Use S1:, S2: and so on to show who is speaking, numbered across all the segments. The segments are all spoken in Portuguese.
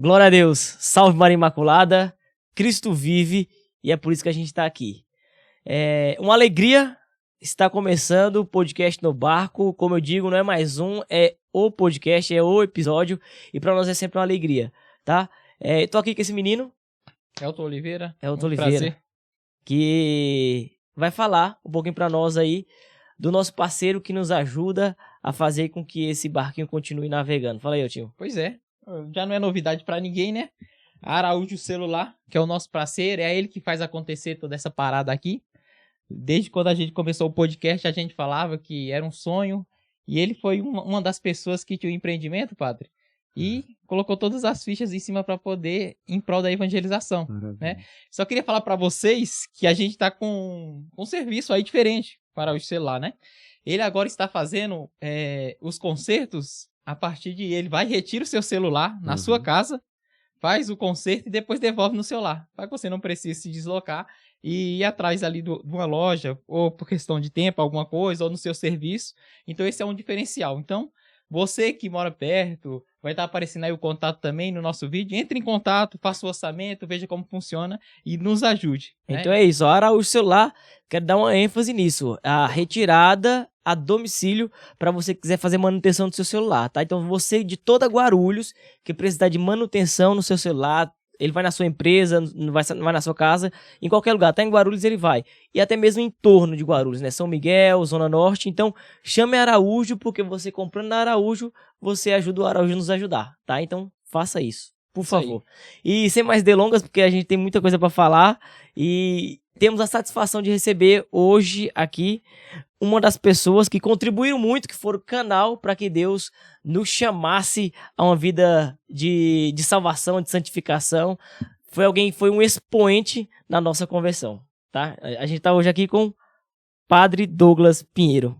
S1: Glória a Deus, salve Maria Imaculada, Cristo vive e é por isso que a gente está aqui. É uma alegria estar começando o podcast no barco, como eu digo, não é mais um, é o podcast, é o episódio e para nós é sempre uma alegria, tá? Tô aqui com esse menino.
S2: Elton Oliveira.
S1: Elton Oliveira.
S2: Prazer.
S1: Que vai falar um pouquinho para nós aí do nosso parceiro que nos ajuda a fazer com que esse barquinho continue navegando. Fala aí, tio.
S2: Pois é, já não é novidade para ninguém, né? Araújo Celular, que é o nosso parceiro, é ele que faz acontecer toda essa parada aqui. Desde quando a gente começou o podcast, a gente falava que era um sonho, e ele foi uma das pessoas que tinha o empreendimento, padre, e colocou todas as fichas em cima para poder em prol da evangelização, né? Só queria falar para vocês que a gente tá com um serviço aí diferente para o celular, né? Ele agora está fazendo os concertos a partir de ele vai retira o seu celular na sua casa, faz o concerto e depois devolve no celular, para que você não precise se deslocar e ir atrás ali de uma loja, ou por questão de tempo, alguma coisa, ou no seu serviço. Então esse é um diferencial. Então, você que mora perto, vai estar aparecendo aí o contato também no nosso vídeo. Entre em contato, faça o orçamento, veja como funciona e nos ajude.
S1: Então é isso, a Araújo Celular, quero dar uma ênfase nisso. A retirada a domicílio para você que quiser fazer manutenção do seu celular, tá? Então você de toda Guarulhos que precisar de manutenção no seu celular, ele vai na sua empresa, vai na sua casa, em qualquer lugar, tá em Guarulhos ele vai. E até mesmo em torno de Guarulhos, né? São Miguel, Zona Norte. Então, chame a Araújo, porque você comprando na Araújo, você ajuda o Araújo a nos ajudar, tá? Então, faça isso, por favor. E sem mais delongas, porque a gente tem muita coisa para falar e temos a satisfação de receber hoje aqui uma das pessoas que contribuíram muito, que foram o canal para que Deus nos chamasse a uma vida de salvação, de santificação. Foi um expoente na nossa conversão, tá? A gente está hoje aqui com Padre Douglas Pinheiro.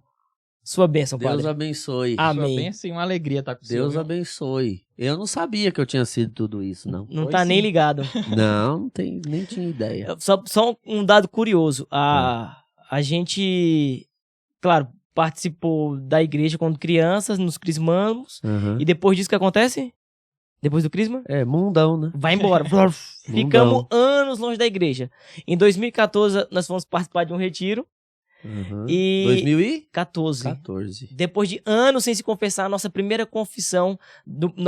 S1: Sua bênção, Padre.
S3: Deus abençoe.
S1: Amém.
S2: Sua bênção e uma alegria estar com você.
S3: Deus abençoe. Eu não sabia que eu tinha sido tudo isso, não.
S1: Não tá nem ligado.
S3: Não, nem tinha ideia.
S1: Só um dado curioso. A gente, claro, participou da igreja quando crianças, nos crismamos. E depois disso, o que acontece? Depois do crisma?
S3: Mundão, né?
S1: Vai embora. Ficamos anos longe da igreja. Em 2014, nós fomos participar de um retiro. E
S3: 2014.
S1: Depois de anos sem se confessar, a nossa primeira confissão,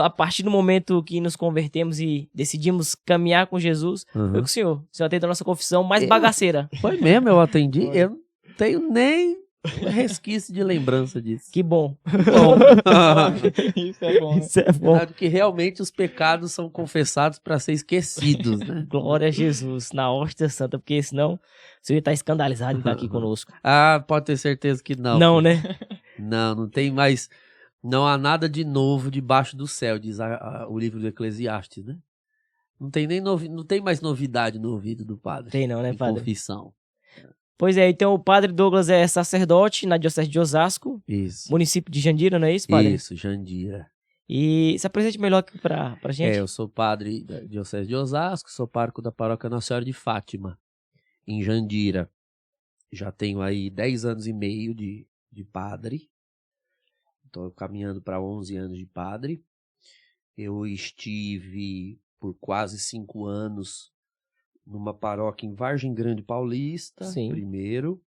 S1: a partir do momento que nos convertemos e decidimos caminhar com Jesus, foi com o senhor. O senhor atendeu a nossa confissão mais bagaceira.
S3: Foi mesmo, eu atendi. Eu não tenho nem resquício de lembrança disso.
S1: Que bom.
S2: Isso é bom.
S1: Isso é bom.
S3: Que realmente os pecados são confessados para ser esquecidos, né?
S1: Glória a Jesus, na hóstia santa, porque senão o senhor está escandalizado em estar aqui conosco.
S3: Pode ter certeza que não.
S1: Não, né?
S3: Não tem mais. Não há nada de novo debaixo do céu, diz o livro do Eclesiastes, né? Não tem mais novidade no ouvido do padre.
S1: Tem não, né, padre?
S3: Confissão.
S1: Pois é, então o Padre Douglas é sacerdote na Diocese de Osasco.
S3: Isso.
S1: Município de Jandira, não é isso, padre?
S3: Isso, Jandira.
S1: E se apresente melhor aqui pra gente.
S3: Eu sou padre da Diocese de Osasco, sou pároco da paróquia Nossa Senhora de Fátima, em Jandira. Já tenho aí 10 anos e meio de padre. Estou caminhando para 11 anos de padre. Eu estive por quase 5 anos numa paróquia em Vargem Grande Paulista, primeiro,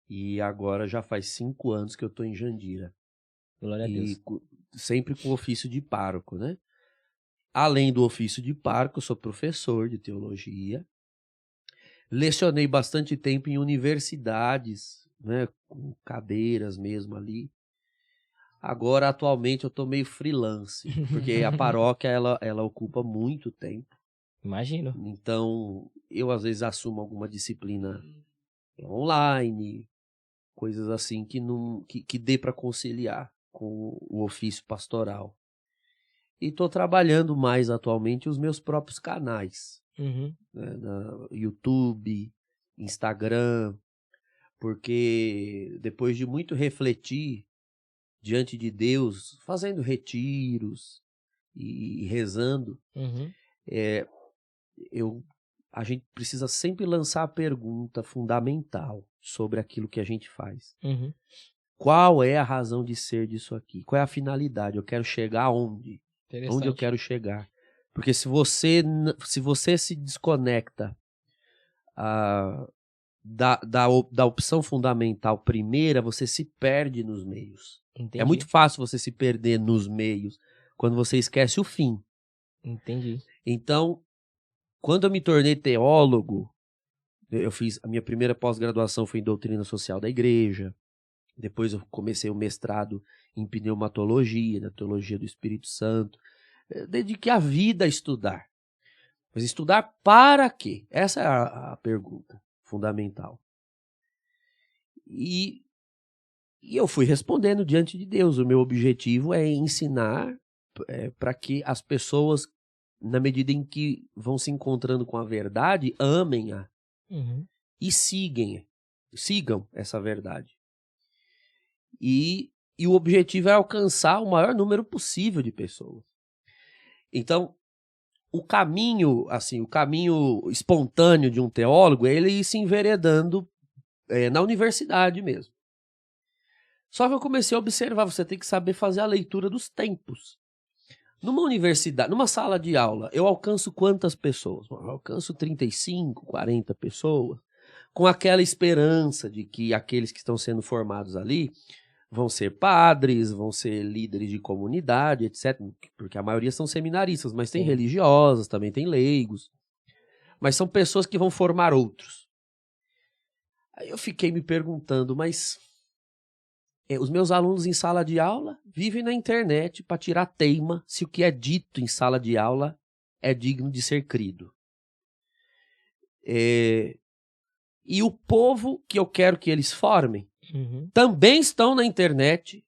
S3: e agora já faz 5 anos que eu estou em Jandira.
S1: Glória a Deus.
S3: E sempre com o ofício de pároco, né? Além do ofício de pároco, eu sou professor de teologia. Lecionei bastante tempo em universidades, né? Com cadeiras mesmo ali. Agora, atualmente, eu estou meio freelance, porque a paróquia, ela ocupa muito tempo.
S1: Imagino.
S3: Então, eu às vezes assumo alguma disciplina online, coisas assim que dê para conciliar com o ofício pastoral. E estou trabalhando mais atualmente os meus próprios canais, né, na YouTube, Instagram, porque depois de muito refletir diante de Deus, fazendo retiros e rezando, a gente precisa sempre lançar a pergunta fundamental sobre aquilo que a gente faz. Qual é a razão de ser disso aqui? Qual é a finalidade? Eu quero chegar aonde? Onde eu quero chegar? Porque se você se desconecta da opção fundamental primeira, você se perde nos meios.
S1: Entendi.
S3: É muito fácil você se perder nos meios quando você esquece o fim.
S1: Entendi.
S3: Então, quando eu me tornei teólogo, eu fiz a minha primeira pós-graduação foi em doutrina social da igreja. Depois eu comecei o mestrado em pneumatologia, na teologia do Espírito Santo. Eu dediquei a vida a estudar. Mas estudar para quê? Essa é a pergunta fundamental. E eu fui respondendo diante de Deus. O meu objetivo é ensinar para que as pessoas, na medida em que vão se encontrando com a verdade, amem-a e sigam essa verdade. E o objetivo é alcançar o maior número possível de pessoas. Então, o caminho espontâneo de um teólogo é ele ir se enveredando na universidade mesmo. Só que eu comecei a observar, você tem que saber fazer a leitura dos tempos. Numa universidade, numa sala de aula, eu alcanço quantas pessoas? Eu alcanço 35, 40 pessoas, com aquela esperança de que aqueles que estão sendo formados ali vão ser padres, vão ser líderes de comunidade, etc. Porque a maioria são seminaristas, mas tem religiosas, também tem leigos. Mas são pessoas que vão formar outros. Aí eu fiquei me perguntando, mas os meus alunos em sala de aula vivem na internet para tirar teima se o que é dito em sala de aula é digno de ser crido. E o povo que eu quero que eles formem também estão na internet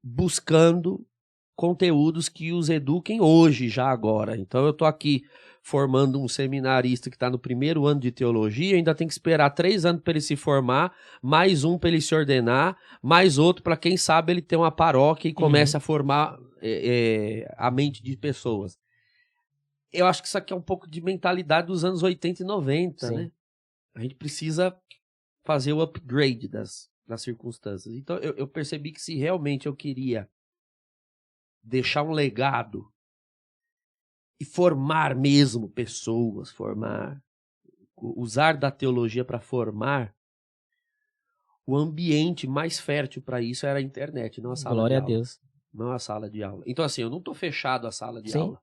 S3: buscando conteúdos que os eduquem hoje, já agora. Então eu estou aqui formando um seminarista que está no primeiro ano de teologia, ainda tem que esperar 3 anos para ele se formar, mais um para ele se ordenar, mais outro para quem sabe ele ter uma paróquia e comece a formar a mente de pessoas. Eu acho que isso aqui é um pouco de mentalidade dos anos 80 e 90, né? A gente precisa fazer o upgrade das circunstâncias. Então eu percebi que se realmente eu queria deixar um legado e formar mesmo pessoas, usar da teologia para formar, o ambiente mais fértil para isso era a internet, não a sala de aula.
S1: Glória a Deus.
S3: Não a sala de aula. Então assim, eu não estou fechado à sala de aula,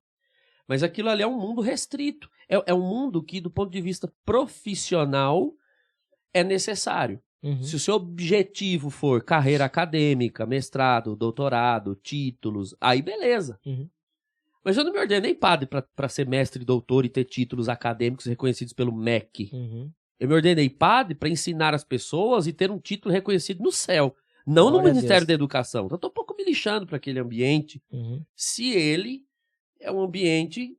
S3: mas aquilo ali é um mundo restrito. É um mundo que, do ponto de vista profissional, é necessário. Se o seu objetivo for carreira acadêmica, mestrado, doutorado, títulos, aí beleza. Mas eu não me ordenei padre para ser mestre, doutor e ter títulos acadêmicos reconhecidos pelo MEC. Eu me ordenei padre para ensinar as pessoas e ter um título reconhecido no céu, não no Ministério da Educação. Então eu tô um pouco me lixando para aquele ambiente, se ele é um ambiente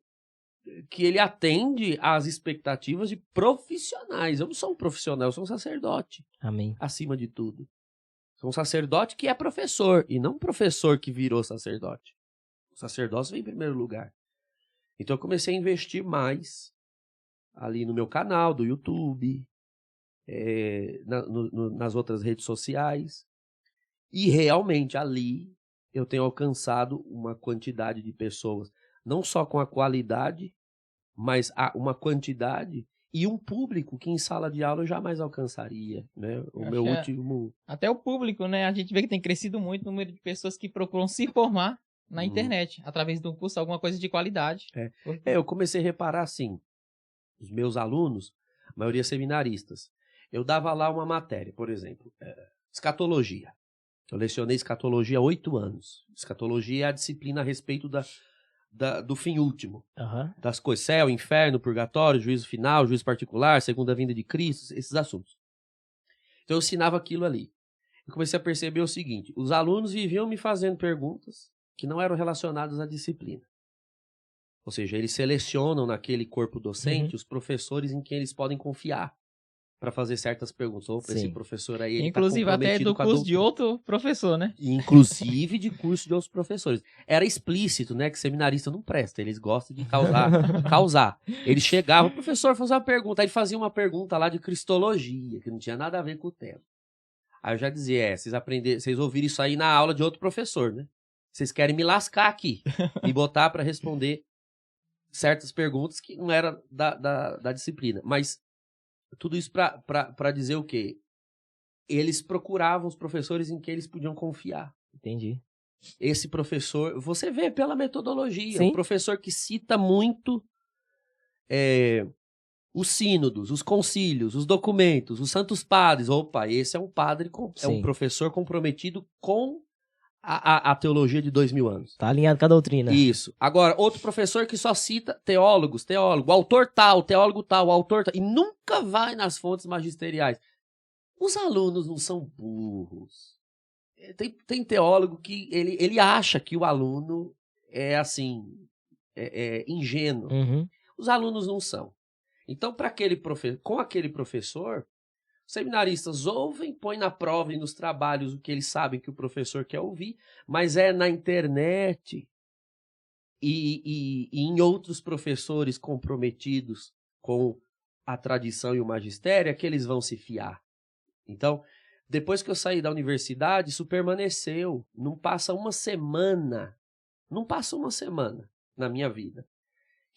S3: que ele atende às expectativas de profissionais. Eu não sou um profissional, eu sou um sacerdote.
S1: Amém.
S3: Acima de tudo. Sou um sacerdote que é professor, e não um professor que virou sacerdote. O sacerdócio vem em primeiro lugar. Então eu comecei a investir mais ali no meu canal do YouTube, nas outras redes sociais. E realmente ali eu tenho alcançado uma quantidade de pessoas, não só com a qualidade, mas uma quantidade e um público que em sala de aula eu jamais alcançaria, né?
S2: Até o público, né? A gente vê que tem crescido muito o número de pessoas que procuram se formar na internet, através de um curso, alguma coisa de qualidade.
S3: Eu comecei a reparar assim, os meus alunos, a maioria seminaristas, eu dava lá uma matéria, por exemplo, escatologia. Eu lecionei escatologia há 8 anos. Escatologia é a disciplina a respeito do fim último. Das coisas, céu, inferno, purgatório, juízo final, juízo particular, segunda vinda de Cristo, esses assuntos. Então eu ensinava aquilo ali. Eu comecei a perceber o seguinte, os alunos viviam me fazendo perguntas que não eram relacionadas à disciplina. Ou seja, eles selecionam naquele corpo docente os professores em quem eles podem confiar para fazer certas perguntas. Ou esse professor aí, ele
S2: inclusive até do curso de outro professor, né?
S3: Inclusive de curso de outros professores. Era explícito, né? Que seminarista não presta. Eles gostam de causar. Eles chegavam, o professor fazia uma pergunta. Aí fazia uma pergunta lá de cristologia, que não tinha nada a ver com o tema. Aí eu já dizia, vocês ouviram isso aí na aula de outro professor, né? Vocês querem me lascar aqui, me botar para responder certas perguntas que não era da disciplina. Mas tudo isso para dizer o quê? Eles procuravam os professores em que eles podiam confiar.
S1: Entendi.
S3: Esse professor, você vê pela metodologia,
S1: Sim.
S3: o professor que cita muito os sínodos, os concílios, os documentos, os santos padres. Opa, esse é um padre, é um
S1: Sim.
S3: professor comprometido com a teologia de 2000 anos.
S1: Tá alinhado com a doutrina.
S3: Isso. Agora, outro professor que só cita teólogo, autor tal, teólogo tal, autor tal, e nunca vai nas fontes magisteriais. Os alunos não são burros. Tem teólogo que ele acha que o aluno é assim, ingênuo.
S1: Uhum.
S3: Os alunos não são. Então, com aquele professor, os seminaristas ouvem, põem na prova e nos trabalhos o que eles sabem que o professor quer ouvir, mas é na internet e em outros professores comprometidos com a tradição e o magistério que eles vão se fiar. Então, depois que eu saí da universidade, isso permaneceu. Não passa uma semana na minha vida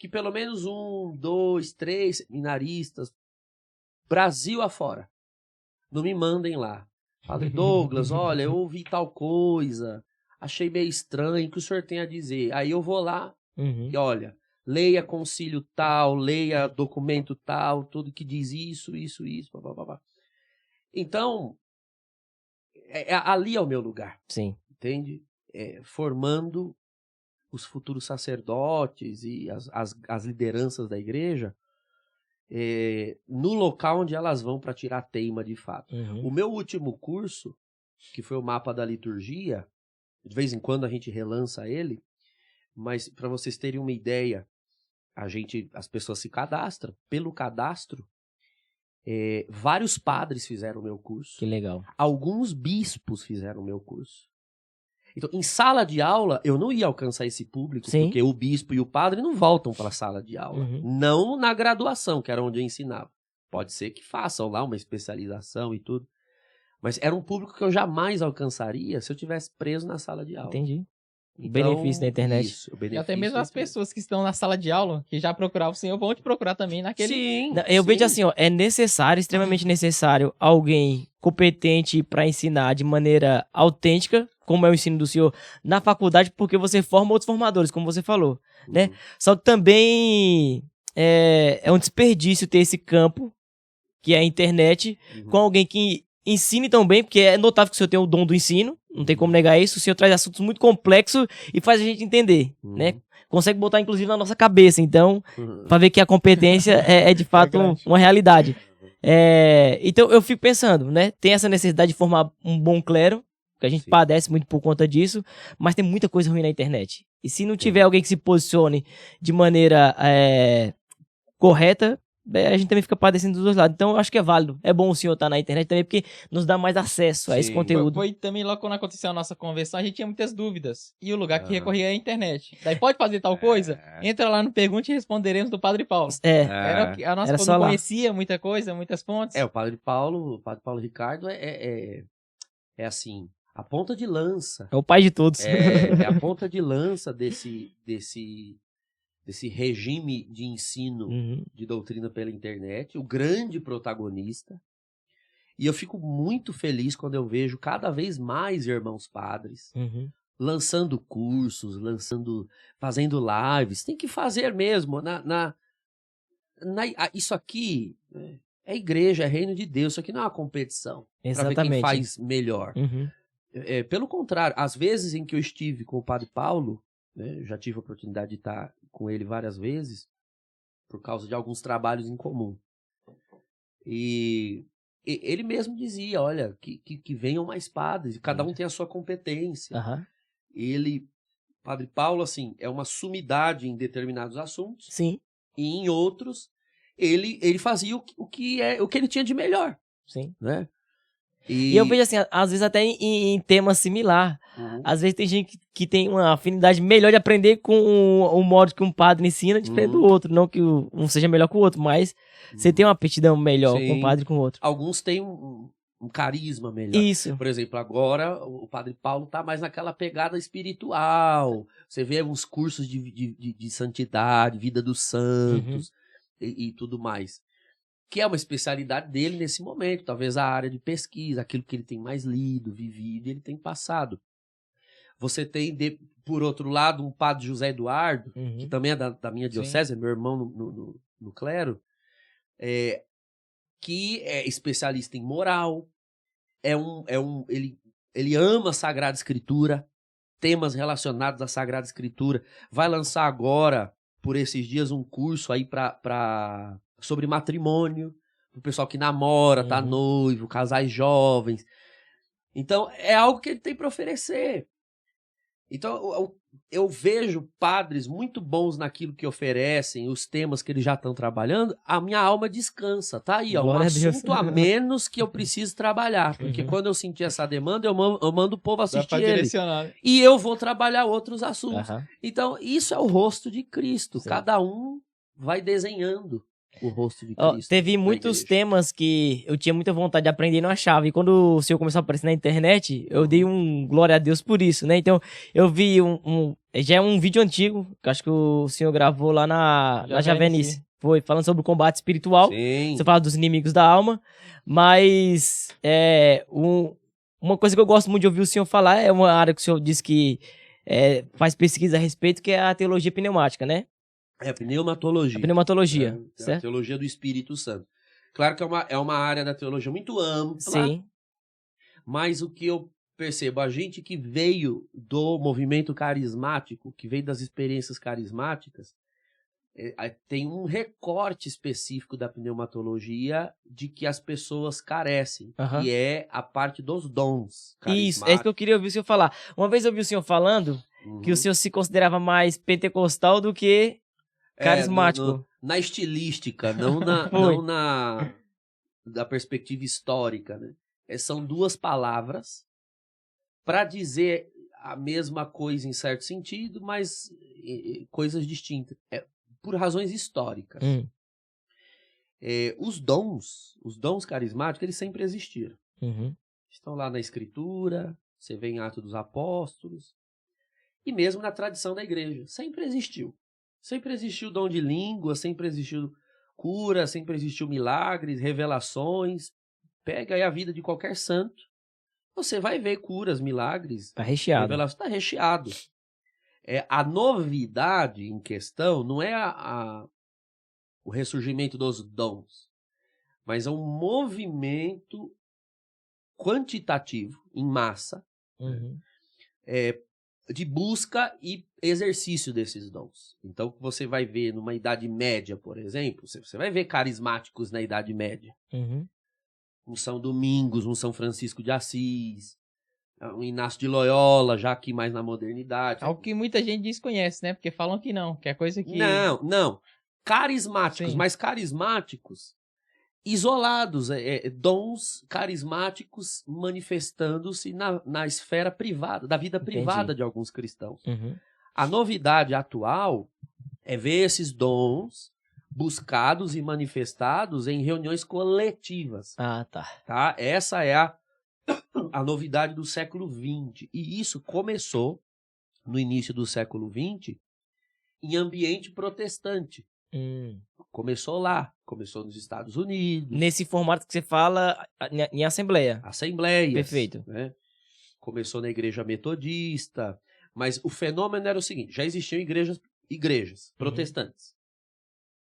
S3: que pelo menos 1, 2, 3 seminaristas, Brasil afora, não me mandem lá. Falei, Douglas, olha, eu ouvi tal coisa, achei meio estranho, o que o senhor tem a dizer? Aí eu vou lá e olha, leia concílio tal, leia documento tal, tudo que diz isso, blá. Então, ali é o meu lugar.
S1: Sim.
S3: Entende? Formando os futuros sacerdotes e as lideranças da igreja no local onde elas vão para tirar teima de fato. O meu último curso, que foi o mapa da liturgia, de vez em quando a gente relança ele, mas para vocês terem uma ideia, as pessoas se cadastram. Pelo cadastro, vários padres fizeram o meu curso.
S1: Que legal.
S3: Alguns bispos fizeram o meu curso. Então, em sala de aula, eu não ia alcançar esse público,
S1: Sim.
S3: porque o bispo e o padre não voltam para a sala de aula. Não na graduação, que era onde eu ensinava. Pode ser que façam lá uma especialização e tudo. Mas era um público que eu jamais alcançaria se eu tivesse preso na sala de aula.
S1: Entendi.
S3: Então,
S1: benefício da internet.
S3: Isso,
S2: E até mesmo as pessoas que estão na sala de aula, que já procuravam o Senhor, vão te procurar também naquele...
S3: Sim,
S1: Eu vejo assim, ó, é necessário, extremamente necessário, alguém competente para ensinar de maneira autêntica, como é o ensino do senhor, na faculdade, porque você forma outros formadores, como você falou, né? Só que também é um desperdício ter esse campo, que é a internet, com alguém que ensine tão bem, porque é notável que o senhor tem o dom do ensino, não tem como negar isso, o senhor traz assuntos muito complexos e faz a gente entender, né? Consegue botar, inclusive, na nossa cabeça, então, para ver que a competência é de fato uma realidade. Então, eu fico pensando, né? Tem essa necessidade de formar um bom clero, que a gente padece muito por conta disso, mas tem muita coisa ruim na internet. E se não tiver alguém que se posicione de maneira correta, a gente também fica padecendo dos dois lados. Então, eu acho que é válido. É bom o senhor estar na internet também, porque nos dá mais acesso a esse conteúdo.
S2: Foi também logo quando aconteceu a nossa conversão, a gente tinha muitas dúvidas. E o lugar que recorria é a internet. Daí pode fazer tal coisa? Entra lá no Pergunte e Responderemos do Padre Paulo. A nossa não conhecia muita coisa, muitas fontes.
S3: O Padre Paulo Ricardo é assim, a ponta de lança.
S1: É o pai de todos.
S3: É a ponta de lança desse regime de ensino de doutrina pela internet, o grande protagonista. E eu fico muito feliz quando eu vejo cada vez mais irmãos padres lançando cursos, fazendo lives. Tem que fazer mesmo. Isso aqui é igreja, é reino de Deus. Isso aqui não é uma competição para ver quem faz melhor. Pelo contrário, às vezes em que eu estive com o Padre Paulo, né, já tive a oportunidade de estar com ele várias vezes, por causa de alguns trabalhos em comum. E ele mesmo dizia, olha, que venham mais padres, cada um tem a sua competência. Padre Paulo, assim, é uma sumidade em determinados assuntos.
S1: Sim.
S3: E em outros, ele fazia o que ele tinha de melhor.
S1: Sim.
S3: Né?
S1: E eu vejo assim, às vezes até em tema similar. Às vezes tem gente que tem uma afinidade melhor de aprender com o modo que um padre ensina diferente do outro. Não que um seja melhor que o outro, mas você tem uma aptidão melhor com um padre e com o outro.
S3: Alguns têm um carisma melhor.
S1: Isso.
S3: Por exemplo, agora o Padre Paulo tá mais naquela pegada espiritual. Você vê uns cursos de santidade, vida dos santos e tudo mais. Que é uma especialidade dele nesse momento. Talvez a área de pesquisa, aquilo que ele tem mais lido, vivido, ele tem passado. Você tem, por outro lado, um Padre José Eduardo, que também é da minha diocese, é meu irmão no clero, que é especialista em moral, ele ama a Sagrada Escritura, temas relacionados à Sagrada Escritura. Vai lançar agora, por esses dias, um curso aí sobre matrimônio, pro pessoal que namora, tá noivo, casais jovens. Então, é algo que ele tem para oferecer. Então, eu vejo padres muito bons naquilo que oferecem, os temas que eles já estão trabalhando, a minha alma descansa, tá aí, ó, um assunto a menos que eu preciso trabalhar, porque quando eu sentir essa demanda, eu mando o povo assistir ele, e eu vou trabalhar outros assuntos. Então, isso é o rosto de Cristo, cada um vai desenhando o rosto de Cristo.
S1: Teve muitos temas que eu tinha muita vontade de aprender e não achava. E quando o senhor começou a aparecer na internet, eu dei um glória a Deus por isso, né? Então, eu vi já é um vídeo antigo, que acho que o senhor gravou lá na Javenice. Foi, falando sobre o combate espiritual.
S3: Sim.
S1: Você fala dos inimigos da alma. Mas, uma coisa que eu gosto muito de ouvir o senhor falar é uma área que o senhor disse que faz pesquisa a respeito, que é a teologia pneumática, né?
S3: É a pneumatologia.
S1: A pneumatologia, certo?
S3: É a teologia do Espírito Santo. Claro que é uma área da teologia muito ampla.
S1: Sim.
S3: Mas o que eu percebo, a gente que veio do movimento carismático, que veio das experiências carismáticas, tem um recorte específico da pneumatologia de que as pessoas carecem, que é a parte dos dons carismáticos.
S1: Isso, é isso que eu queria ouvir o senhor falar. Uma vez eu ouvi o senhor falando que o senhor se considerava mais pentecostal do que carismático.
S3: Na estilística, não da perspectiva histórica, né? São duas palavras para dizer a mesma coisa em certo sentido, mas coisas distintas, por razões históricas. Os dons carismáticos, eles sempre existiram. Estão lá na Escritura, você vê em Atos dos Apóstolos, e mesmo na tradição da igreja, sempre existiu. Sempre existiu dom de língua, sempre existiu cura, sempre existiu milagres, revelações. Pega aí a vida de qualquer santo, você vai ver curas, milagres.
S1: Tá recheado.
S3: Revelações, tá recheado. A novidade em questão não é o ressurgimento dos dons, mas é um movimento quantitativo, em massa, de busca e exercício desses dons. Então, você vai ver numa Idade Média, por exemplo, você vai ver carismáticos na Idade Média. Um São Domingos, um São Francisco de Assis, um Inácio de Loyola, já aqui mais na modernidade.
S2: Algo que muita gente desconhece, né? Porque falam que não, que é coisa que...
S3: Não. Carismáticos, mas carismáticos isolados, dons carismáticos manifestando-se na esfera privada, da vida privada de alguns cristãos. A novidade atual é ver esses dons buscados e manifestados em reuniões coletivas. Tá? Essa é a novidade do século XX. E isso começou no início do século XX em ambiente protestante. Começou lá, começou nos Estados Unidos.
S1: Nesse formato que você fala, em assembleia.
S3: Assembleias.
S1: Perfeito.
S3: Né? Começou na igreja metodista, mas o fenômeno era o seguinte, já existiam igrejas protestantes,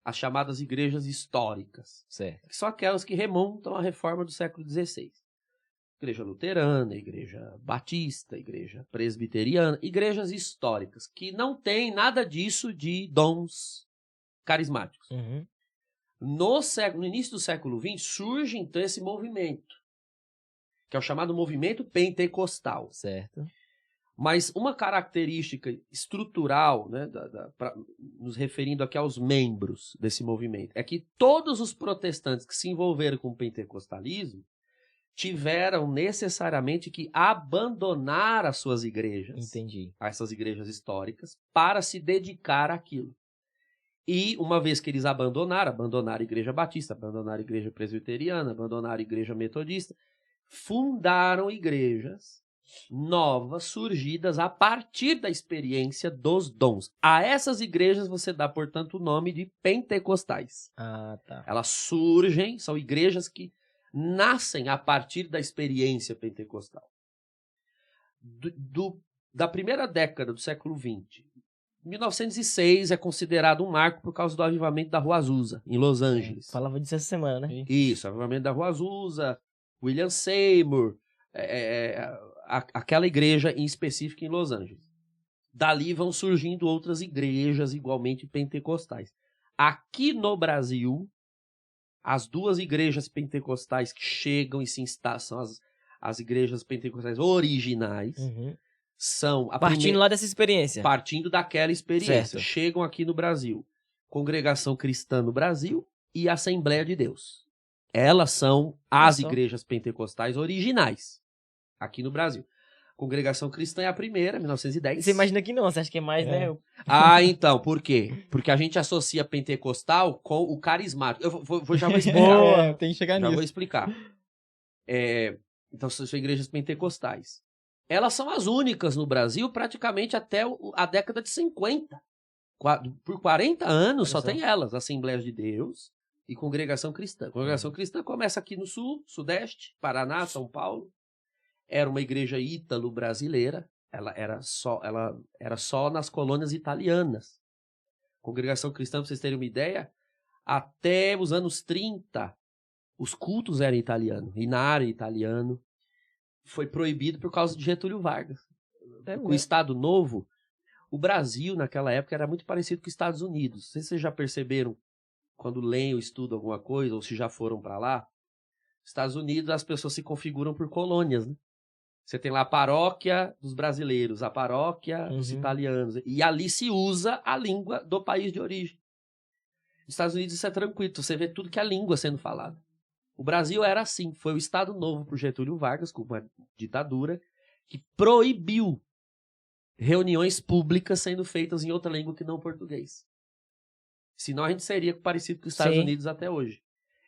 S3: as chamadas igrejas históricas,
S1: certo,
S3: que são aquelas que remontam à reforma do século XVI. Igreja luterana, igreja batista, igreja presbiteriana, igrejas históricas, que não tem nada disso de dons carismáticos. No início do século XX, surge então esse movimento, que é o chamado movimento pentecostal.
S1: Certo.
S3: Mas uma característica estrutural, né, nos referindo aqui aos membros desse movimento, é que todos os protestantes que se envolveram com o pentecostalismo tiveram necessariamente que abandonar as suas igrejas, essas igrejas históricas, para se dedicar àquilo. E uma vez que eles abandonaram a igreja batista, abandonaram a igreja presbiteriana, abandonaram a igreja metodista, fundaram igrejas novas, surgidas a partir da experiência dos dons. A essas igrejas você dá, portanto, o nome de pentecostais.
S1: Ah, tá.
S3: Elas surgem, são igrejas que nascem a partir da experiência pentecostal. Da primeira década do século XX, 1906 é considerado um marco por causa do avivamento da Rua Azusa, em Los Angeles.
S1: Falava disso essa semana, né?
S3: Isso, avivamento da Rua Azusa, William Seymour, aquela igreja em específico em Los Angeles. Dali vão surgindo outras igrejas igualmente pentecostais. Aqui no Brasil, as duas igrejas pentecostais que chegam e se instalam, são as igrejas pentecostais originais, são a
S1: Partindo lá dessa experiência.
S3: partindo daquela experiência.
S1: Certo.
S3: Chegam aqui no Brasil. Congregação Cristã no Brasil e Assembleia de Deus. Elas são as
S1: Olha só.
S3: igrejas pentecostais originais aqui no Brasil. Congregação Cristã é a primeira, 1910.
S1: Você imagina que não, você acha que é mais, né?
S3: Ah, então, por quê? Porque a gente associa pentecostal com o carismático. Eu já vou explicar.
S2: Tem que chegar
S3: Já
S2: nisso.
S3: vou explicar. Então, são igrejas pentecostais. Elas são as únicas no Brasil praticamente até a década de 50. Por 40 anos só tem elas, Assembleias de Deus e Congregação Cristã. Congregação Cristã começa aqui no Sul, Sudeste, Paraná, São Paulo. Era uma igreja ítalo-brasileira. Ela era só nas colônias italianas. Congregação Cristã, para vocês terem uma ideia, até os anos 30, os cultos eram italianos, inário italiano. Foi proibido por causa de Getúlio Vargas. Com o Estado Novo, o Brasil, naquela época, era muito parecido com os Estados Unidos. Não sei se vocês já perceberam, quando leem ou estudam alguma coisa, ou se já foram para lá, Estados Unidos, as pessoas se configuram por colônias, né? Você tem lá a paróquia dos brasileiros, a paróquia dos italianos, e ali se usa a língua do país de origem. Nos Estados Unidos isso é tranquilo, você vê tudo que é língua sendo falada. O Brasil era assim, foi o Estado Novo por Getúlio Vargas, com uma ditadura, que proibiu reuniões públicas sendo feitas em outra língua que não português. Senão a gente seria parecido com os Estados Unidos até hoje.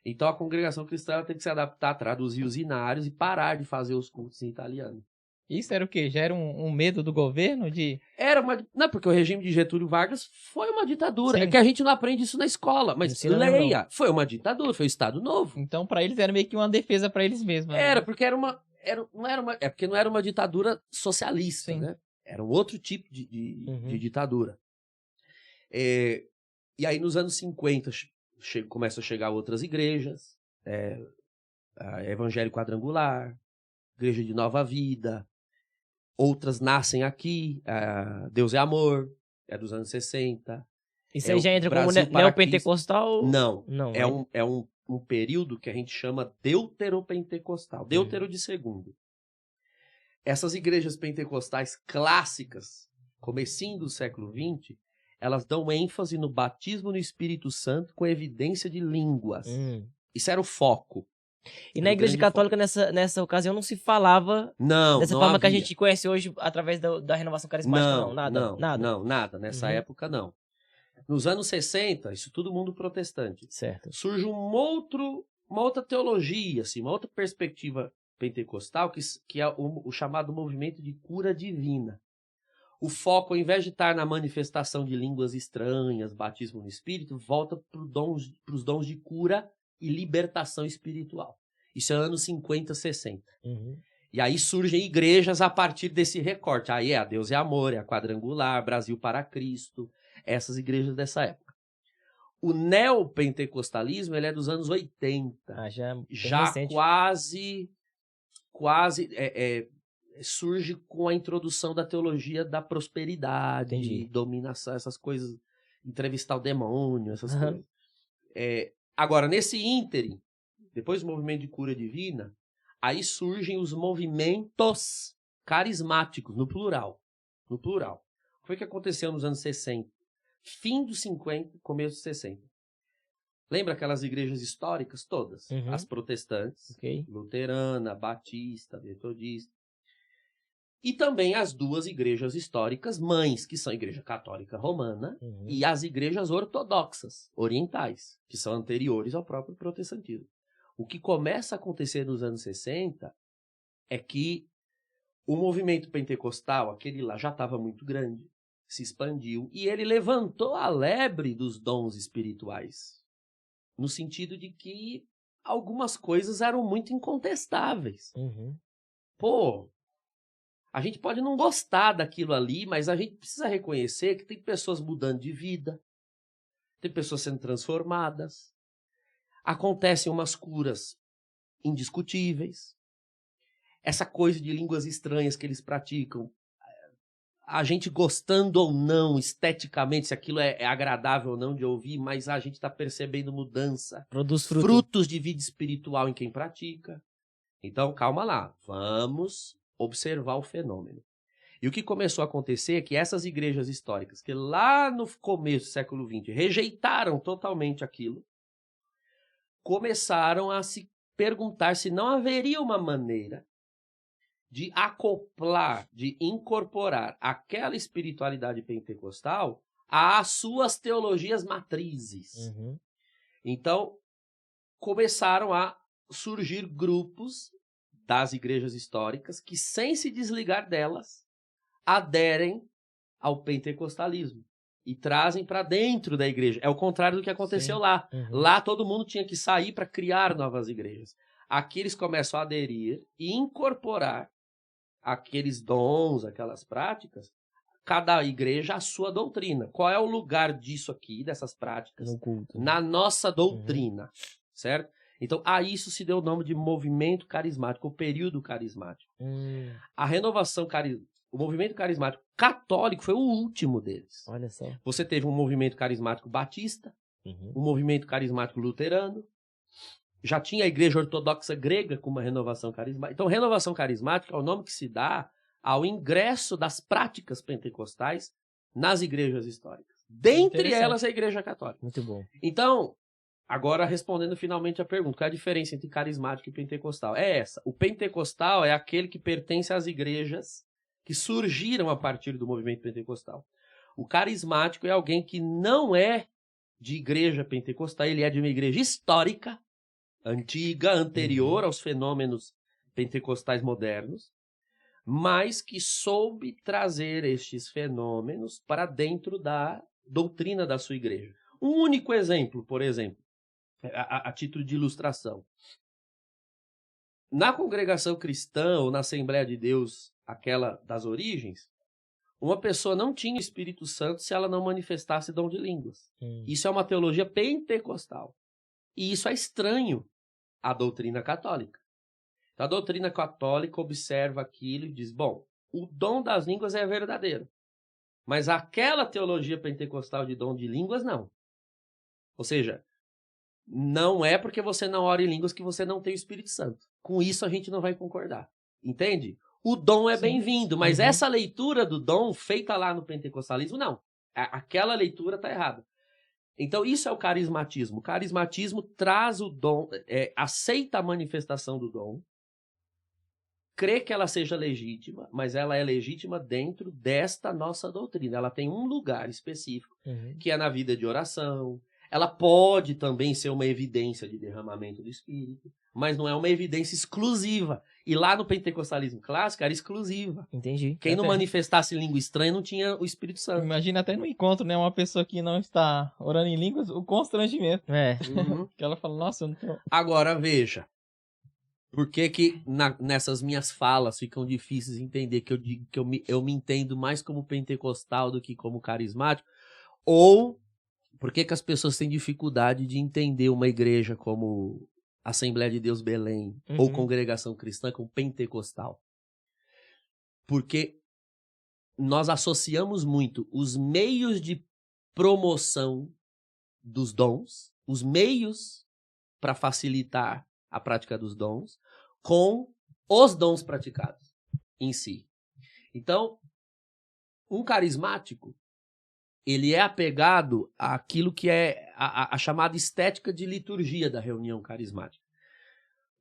S3: Então a congregação cristã tem que se adaptar, traduzir os inários e parar de fazer os cultos em italiano.
S2: Isso era o quê? Já era um medo do governo de...
S3: Não, porque o regime de Getúlio Vargas foi uma ditadura.
S2: Sim.
S3: É que a gente não aprende isso na escola, mas
S1: Ensina
S3: leia. Foi uma ditadura, foi o Estado Novo.
S2: Então, pra eles, era meio que uma defesa pra eles mesmos. né?
S3: Era, porque porque não era uma ditadura socialista,
S2: Sim.
S3: né? Era um outro tipo de ditadura. E aí, nos anos 50, começam a chegar outras igrejas, a Evangelho Quadrangular, Igreja de Nova Vida, outras nascem aqui, Deus é Amor, é dos anos 60.
S1: Isso aí já entra como
S3: Brasil para
S1: neopentecostal?
S3: Não,
S1: Não.
S3: é um período que a gente chama deuteropentecostal, deutero de segundo. Essas igrejas pentecostais clássicas, comecinho do século XX, elas dão ênfase no batismo no Espírito Santo com evidência de línguas. Isso era o foco.
S1: E na Igreja Católica, nessa ocasião, não se falava dessa
S3: não
S1: forma
S3: havia.
S1: que a gente conhece hoje através da renovação carismática, não? Nada?
S3: Nessa época, não. Nos anos 60, isso tudo mundo protestante.
S1: Certo.
S3: Surge uma outra teologia, assim, uma outra perspectiva pentecostal, que é o chamado movimento de cura divina. O foco, ao invés de estar na manifestação de línguas estranhas, batismo no Espírito, volta para os dons de cura e libertação espiritual. Isso é anos 50, 60. E aí surgem igrejas a partir desse recorte. Aí a Deus é Amor, é a Quadrangular, Brasil para Cristo, essas igrejas dessa época. O neopentecostalismo, ele é dos anos 80.
S1: Já recente.
S3: quase surge com a introdução da teologia da prosperidade, dominação, essas coisas, entrevistar o demônio, essas coisas. Agora, nesse ínterim, depois do movimento de cura divina, aí surgem os movimentos carismáticos, no plural. O que foi que aconteceu nos anos 60? Fim dos 50, começo dos 60. Lembra aquelas igrejas históricas todas? As protestantes, luterana, batista, metodista. E também as duas igrejas históricas mães, que são a Igreja Católica Romana e as igrejas ortodoxas, orientais, que são anteriores ao próprio protestantismo. O que começa a acontecer nos anos 60 é que o movimento pentecostal, aquele lá, já estava muito grande, se expandiu, e ele levantou a lebre dos dons espirituais, no sentido de que algumas coisas eram muito incontestáveis.
S1: Uhum.
S3: Pô, a gente pode não gostar daquilo ali, mas a gente precisa reconhecer que tem pessoas mudando de vida, tem pessoas sendo transformadas, acontecem umas curas indiscutíveis. Essa coisa de línguas estranhas que eles praticam, a gente gostando ou não esteticamente, se aquilo é agradável ou não de ouvir, mas a gente está percebendo mudança.
S1: Produz fruto.
S3: Frutos de vida espiritual em quem pratica. Então, calma lá, vamos observar o fenômeno. E o que começou a acontecer é que essas igrejas históricas, que lá no começo do século XX rejeitaram totalmente aquilo, começaram a se perguntar se não haveria uma maneira de acoplar, de incorporar aquela espiritualidade pentecostal às suas teologias matrizes.
S1: Uhum.
S3: Então, começaram a surgir grupos das igrejas históricas que, sem se desligar delas, aderem ao pentecostalismo e trazem para dentro da igreja. É o contrário do que aconteceu
S2: Sim.
S3: lá.
S1: Uhum.
S3: Lá todo mundo tinha que sair para criar novas igrejas. Aqui eles começam a aderir e incorporar aqueles dons, aquelas práticas, cada igreja a sua doutrina. Qual é o lugar disso aqui, dessas práticas?
S1: No culto.
S3: Na nossa doutrina, certo? Então, a isso se deu o nome de movimento carismático, o período carismático. A renovação carismática, o movimento carismático católico foi o último deles.
S1: Olha só.
S3: Você teve um movimento carismático batista,
S1: Uhum.
S3: um movimento carismático luterano, já tinha a igreja ortodoxa grega com uma renovação carismática. Então, renovação carismática é o nome que se dá ao ingresso das práticas pentecostais nas igrejas históricas. Dentre elas, a igreja católica.
S1: Muito bom.
S3: Então, agora respondendo finalmente a pergunta, qual é a diferença entre carismático e pentecostal? É essa. O pentecostal é aquele que pertence às igrejas que surgiram a partir do movimento pentecostal. O carismático é alguém que não é de igreja pentecostal, ele é de uma igreja histórica, antiga, anterior aos fenômenos pentecostais modernos, mas que soube trazer estes fenômenos para dentro da doutrina da sua igreja. Um único exemplo, por exemplo, a título de ilustração. Na congregação cristã ou na Assembleia de Deus, aquela das origens, uma pessoa não tinha o Espírito Santo se ela não manifestasse dom de línguas. Isso é uma teologia pentecostal. E isso é estranho à doutrina católica. Então, a doutrina católica observa aquilo e diz, bom, o dom das línguas é verdadeiro, mas aquela teologia pentecostal de dom de línguas, não. Ou seja, não é porque você não ora em línguas que você não tem o Espírito Santo. Com isso a gente não vai concordar. Entende? O dom é bem-vindo, mas essa leitura do dom feita lá no pentecostalismo, não. Aquela leitura está errada. Então, isso é o carismatismo. O carismatismo traz o dom, aceita a manifestação do dom, crê que ela seja legítima, mas ela é legítima dentro desta nossa doutrina. Ela tem um lugar específico, que é na vida de oração. Ela pode também ser uma evidência de derramamento do Espírito, mas não é uma evidência exclusiva. E lá no pentecostalismo clássico era exclusiva.
S1: Entendi.
S3: Quem não manifestasse língua estranha não tinha o Espírito Santo.
S2: Imagina até no encontro, né? Uma pessoa que não está orando em línguas, o constrangimento. Que ela fala, nossa, eu não tô...
S3: Agora, veja. Por que nessas minhas falas ficam difíceis de entender que eu digo que eu me entendo mais como pentecostal do que como carismático? Ou por que as pessoas têm dificuldade de entender uma igreja como Assembleia de Deus Belém ou Congregação Cristã como pentecostal? Porque nós associamos muito os meios de promoção dos dons, os meios para facilitar a prática dos dons, com os dons praticados em si. Então, um carismático, ele é apegado àquilo que é a chamada estética de liturgia da reunião carismática.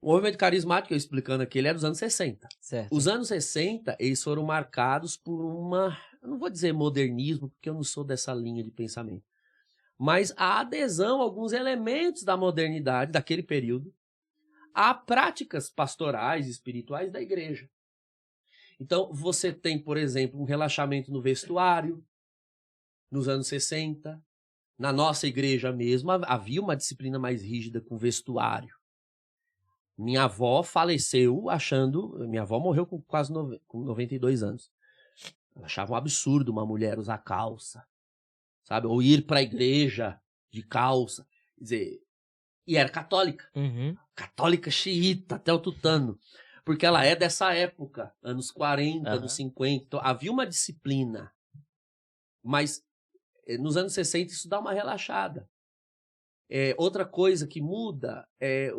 S3: O movimento carismático, eu explicando aqui, ele é dos anos 60.
S1: Certo.
S3: Os anos 60, eles foram marcados por eu não vou dizer modernismo, porque eu não sou dessa linha de pensamento, mas a adesão a alguns elementos da modernidade daquele período, a práticas pastorais, espirituais da igreja. Então, você tem, por exemplo, um relaxamento no vestuário, nos anos 60. Na nossa igreja mesmo, havia uma disciplina mais rígida com vestuário. Minha avó faleceu minha avó morreu com quase com 92 anos. Ela achava um absurdo uma mulher usar calça, sabe? Ou ir para a igreja de calça. Quer dizer, e era católica.
S1: Uhum.
S3: Católica xiita, até o tutano. Porque ela é dessa época, anos 40, anos 50. Então, havia uma disciplina. Mas nos anos 60 isso dá uma relaxada. Outra coisa que muda é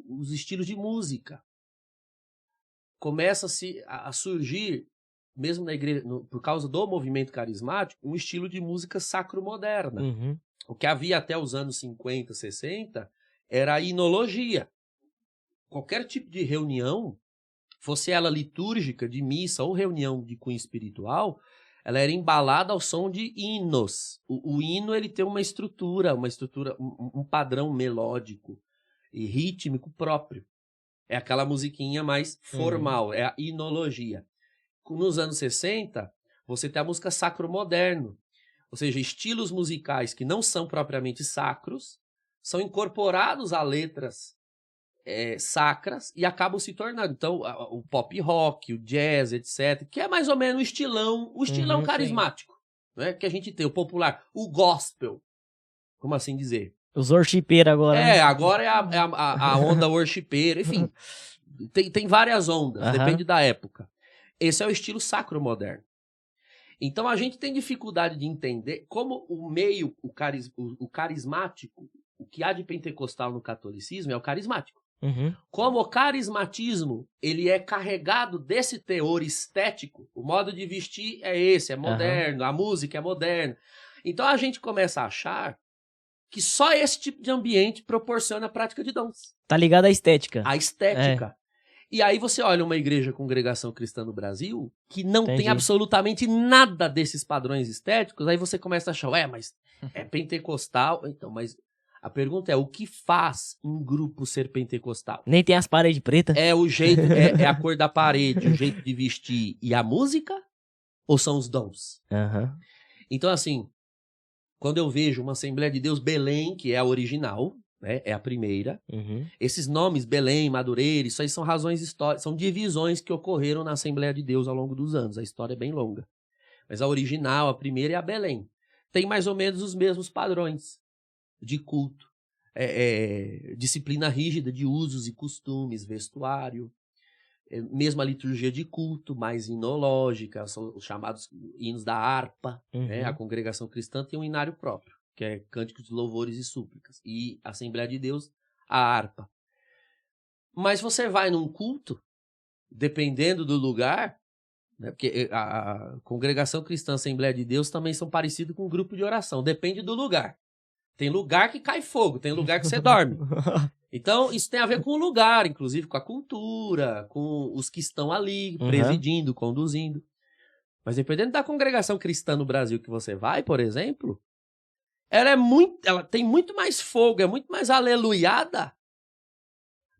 S3: os estilos de música. Começa-se a surgir, mesmo na igreja, por causa do movimento carismático, um estilo de música sacro-moderna.
S1: Uhum.
S3: O que havia até os anos 50, 60, era a hinologia. Qualquer tipo de reunião, fosse ela litúrgica, de missa ou reunião de cunho espiritual, ela era embalada ao som de hinos. O hino ele tem uma estrutura, um padrão melódico e rítmico próprio. É aquela musiquinha mais formal, é a hinologia. Nos anos 60, você tem a música sacro-moderno, ou seja, estilos musicais que não são propriamente sacros, são incorporados a letras sacras e acabam se tornando. Então, o pop rock, o jazz, etc., que é mais ou menos o estilão carismático, né, que a gente tem, o popular, o gospel, como assim dizer?
S1: Os worshipeiros agora. Né?
S3: Agora é a onda worshipeira, enfim, tem várias ondas, depende da época. Esse é o estilo sacro-moderno. Então, a gente tem dificuldade de entender como o meio, o carismático, o que há de pentecostal no catolicismo é o carismático.
S1: Uhum.
S3: Como o carismatismo ele é carregado desse teor estético, o modo de vestir é esse, é moderno, a música é moderna. Então a gente começa a achar que só esse tipo de ambiente proporciona a prática de dons.
S1: Tá ligado à estética.
S3: A estética. E aí você olha uma igreja congregação cristã no Brasil que não tem absolutamente nada desses padrões estéticos, aí você começa a achar, mas é pentecostal, então, mas a pergunta é, o que faz um grupo ser pentecostal?
S1: Nem tem as paredes pretas?
S3: É o jeito, é a cor da parede, o jeito de vestir e a música? Ou são os dons? Então, assim, quando eu vejo uma Assembleia de Deus Belém, que é a original, né, é a primeira, esses nomes, Belém, Madureira, isso aí são razões históricas, são divisões que ocorreram na Assembleia de Deus ao longo dos anos. A história é bem longa. Mas a original, a primeira, é a Belém. Tem mais ou menos os mesmos padrões de culto, disciplina rígida de usos e costumes, vestuário, mesmo a liturgia de culto, mais hinológica, são os chamados hinos da harpa, né? A congregação cristã tem um hinário próprio, que é cânticos de louvores e súplicas, e a Assembleia de Deus, a harpa. Mas você vai num culto, dependendo do lugar, né? Porque a congregação cristã, a Assembleia de Deus também são parecidos com um grupo de oração, depende do lugar. Tem lugar que cai fogo, tem lugar que você dorme. Então, isso tem a ver com o lugar, inclusive com a cultura, com os que estão ali, presidindo, conduzindo. Mas dependendo da congregação cristã no Brasil que você vai, por exemplo, ela tem muito mais fogo, é muito mais aleluiada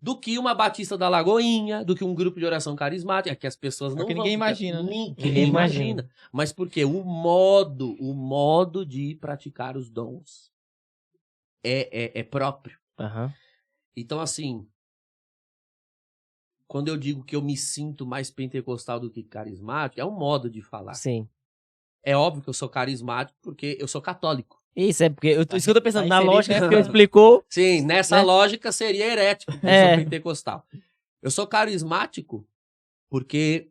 S3: do que uma Batista da Lagoinha, do que um grupo de oração carismática, que as pessoas não vão...
S2: ninguém imagina, né?
S3: Ninguém imagina. Mas porque o modo de praticar os dons é próprio. Então, assim, quando eu digo que eu me sinto mais pentecostal do que carismático, é um modo de falar.
S1: Sim.
S3: É óbvio que eu sou carismático porque eu sou católico.
S1: Isso, porque isso que eu tô pensando, na lógica que eu explicou...
S3: Sim, nessa lógica seria herético, porque eu sou pentecostal. Eu sou carismático porque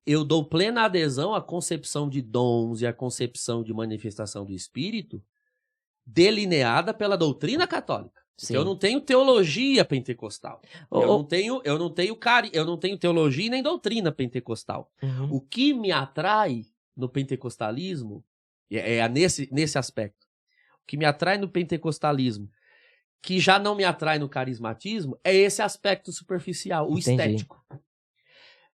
S3: eu dou plena adesão à concepção de dons e à concepção de manifestação do Espírito delineada pela doutrina católica. Eu não tenho teologia pentecostal. Eu não tenho teologia nem doutrina pentecostal. O que me atrai no pentecostalismo é nesse aspecto. O que me atrai no pentecostalismo, que já não me atrai no carismatismo, é esse aspecto superficial, o estético.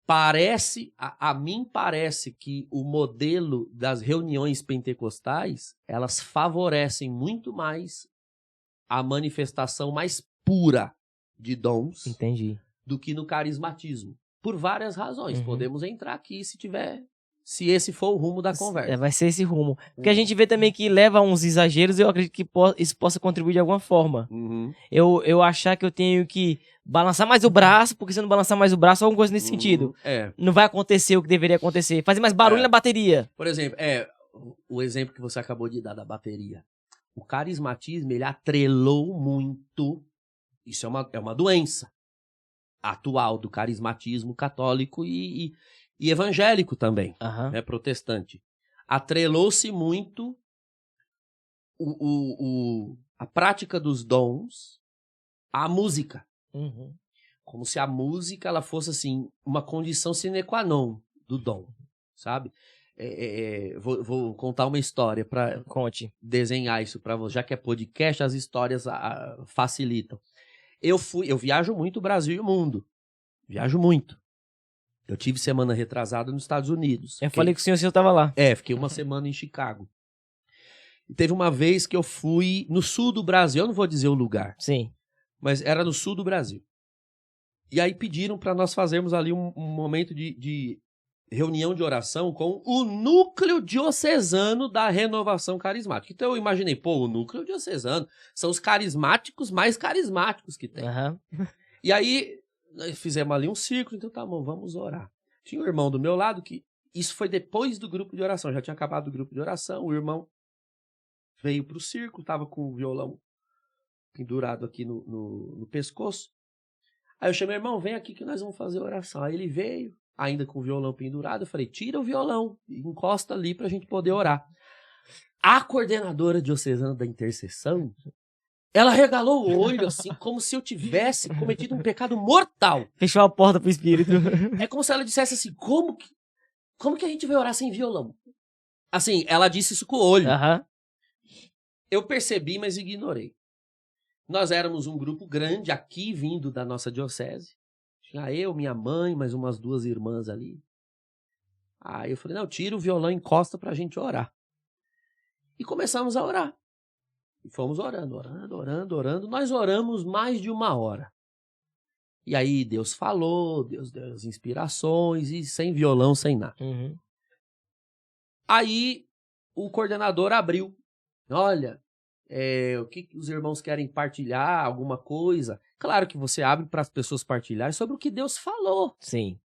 S3: A mim parece que o modelo das reuniões pentecostais, elas favorecem muito mais a manifestação mais pura de dons
S1: Entendi.
S3: do que no carismatismo. Por várias razões.
S1: Uhum.
S3: Podemos entrar aqui se esse for o rumo da conversa.
S1: Vai ser esse rumo. Porque a gente vê também que leva a uns exageros e eu acredito que isso possa contribuir de alguma forma.
S3: Uhum.
S1: Eu achar que eu tenho que balançar mais o braço, porque se eu não balançar mais o braço, alguma coisa nesse sentido. Não vai acontecer o que deveria acontecer. Fazer mais barulho na bateria.
S3: Por exemplo, o exemplo que você acabou de dar da bateria. O carismatismo, ele atrelou muito, isso é uma doença atual do carismatismo católico e evangélico também,
S1: Aham.
S3: né, protestante. Atrelou-se muito a prática dos dons à música.
S1: Uhum.
S3: Como se a música ela fosse assim, uma condição sine qua non do dom, sabe? Vou contar uma história para
S1: Conte.
S3: desenhar isso para você, já que é podcast, as histórias facilitam. Eu viajo muito o Brasil e o mundo. Viajo muito. Eu tive semana retrasada nos Estados Unidos.
S1: Falei com o senhor estava lá.
S3: Fiquei uma semana em Chicago. E teve uma vez que eu fui no sul do Brasil, eu não vou dizer o lugar,
S1: Sim.
S3: mas era no sul do Brasil. E aí pediram para nós fazermos ali um momento de reunião de oração com o núcleo diocesano da renovação carismática. Então eu imaginei, o núcleo diocesano são os carismáticos mais carismáticos que tem.
S1: Aham.
S3: E aí nós fizemos ali um círculo, então tá bom, vamos orar. Tinha um irmão do meu lado que, isso foi depois do grupo de oração, já tinha acabado o grupo de oração, o irmão veio pro círculo, tava com o violão pendurado aqui no pescoço. Aí eu chamei, irmão, vem aqui que nós vamos fazer oração. Aí ele veio, ainda com o violão pendurado, eu falei, tira o violão, encosta ali pra gente poder orar. A coordenadora diocesana da intercessão, ela regalou o olho, assim, como se eu tivesse cometido um pecado mortal.
S1: Fechou a porta pro espírito.
S3: É como se ela dissesse assim, como que a gente vai orar sem violão? Assim, ela disse isso com o olho.
S1: Aham.
S3: Eu percebi, mas ignorei. Nós éramos um grupo grande aqui, vindo da nossa diocese. Tinha eu, minha mãe, mais umas 2 irmãs ali. Aí eu falei, não, tira o violão e encosta pra gente orar. E começamos a orar. E fomos orando. Nós oramos mais de 1 hora. E aí Deus falou, Deus deu as inspirações, e sem violão, sem nada.
S1: Uhum.
S3: Aí o coordenador abriu. Olha, o que os irmãos querem partilhar, alguma coisa. Claro que você abre para as pessoas partilharem sobre o que Deus falou.
S1: Sim.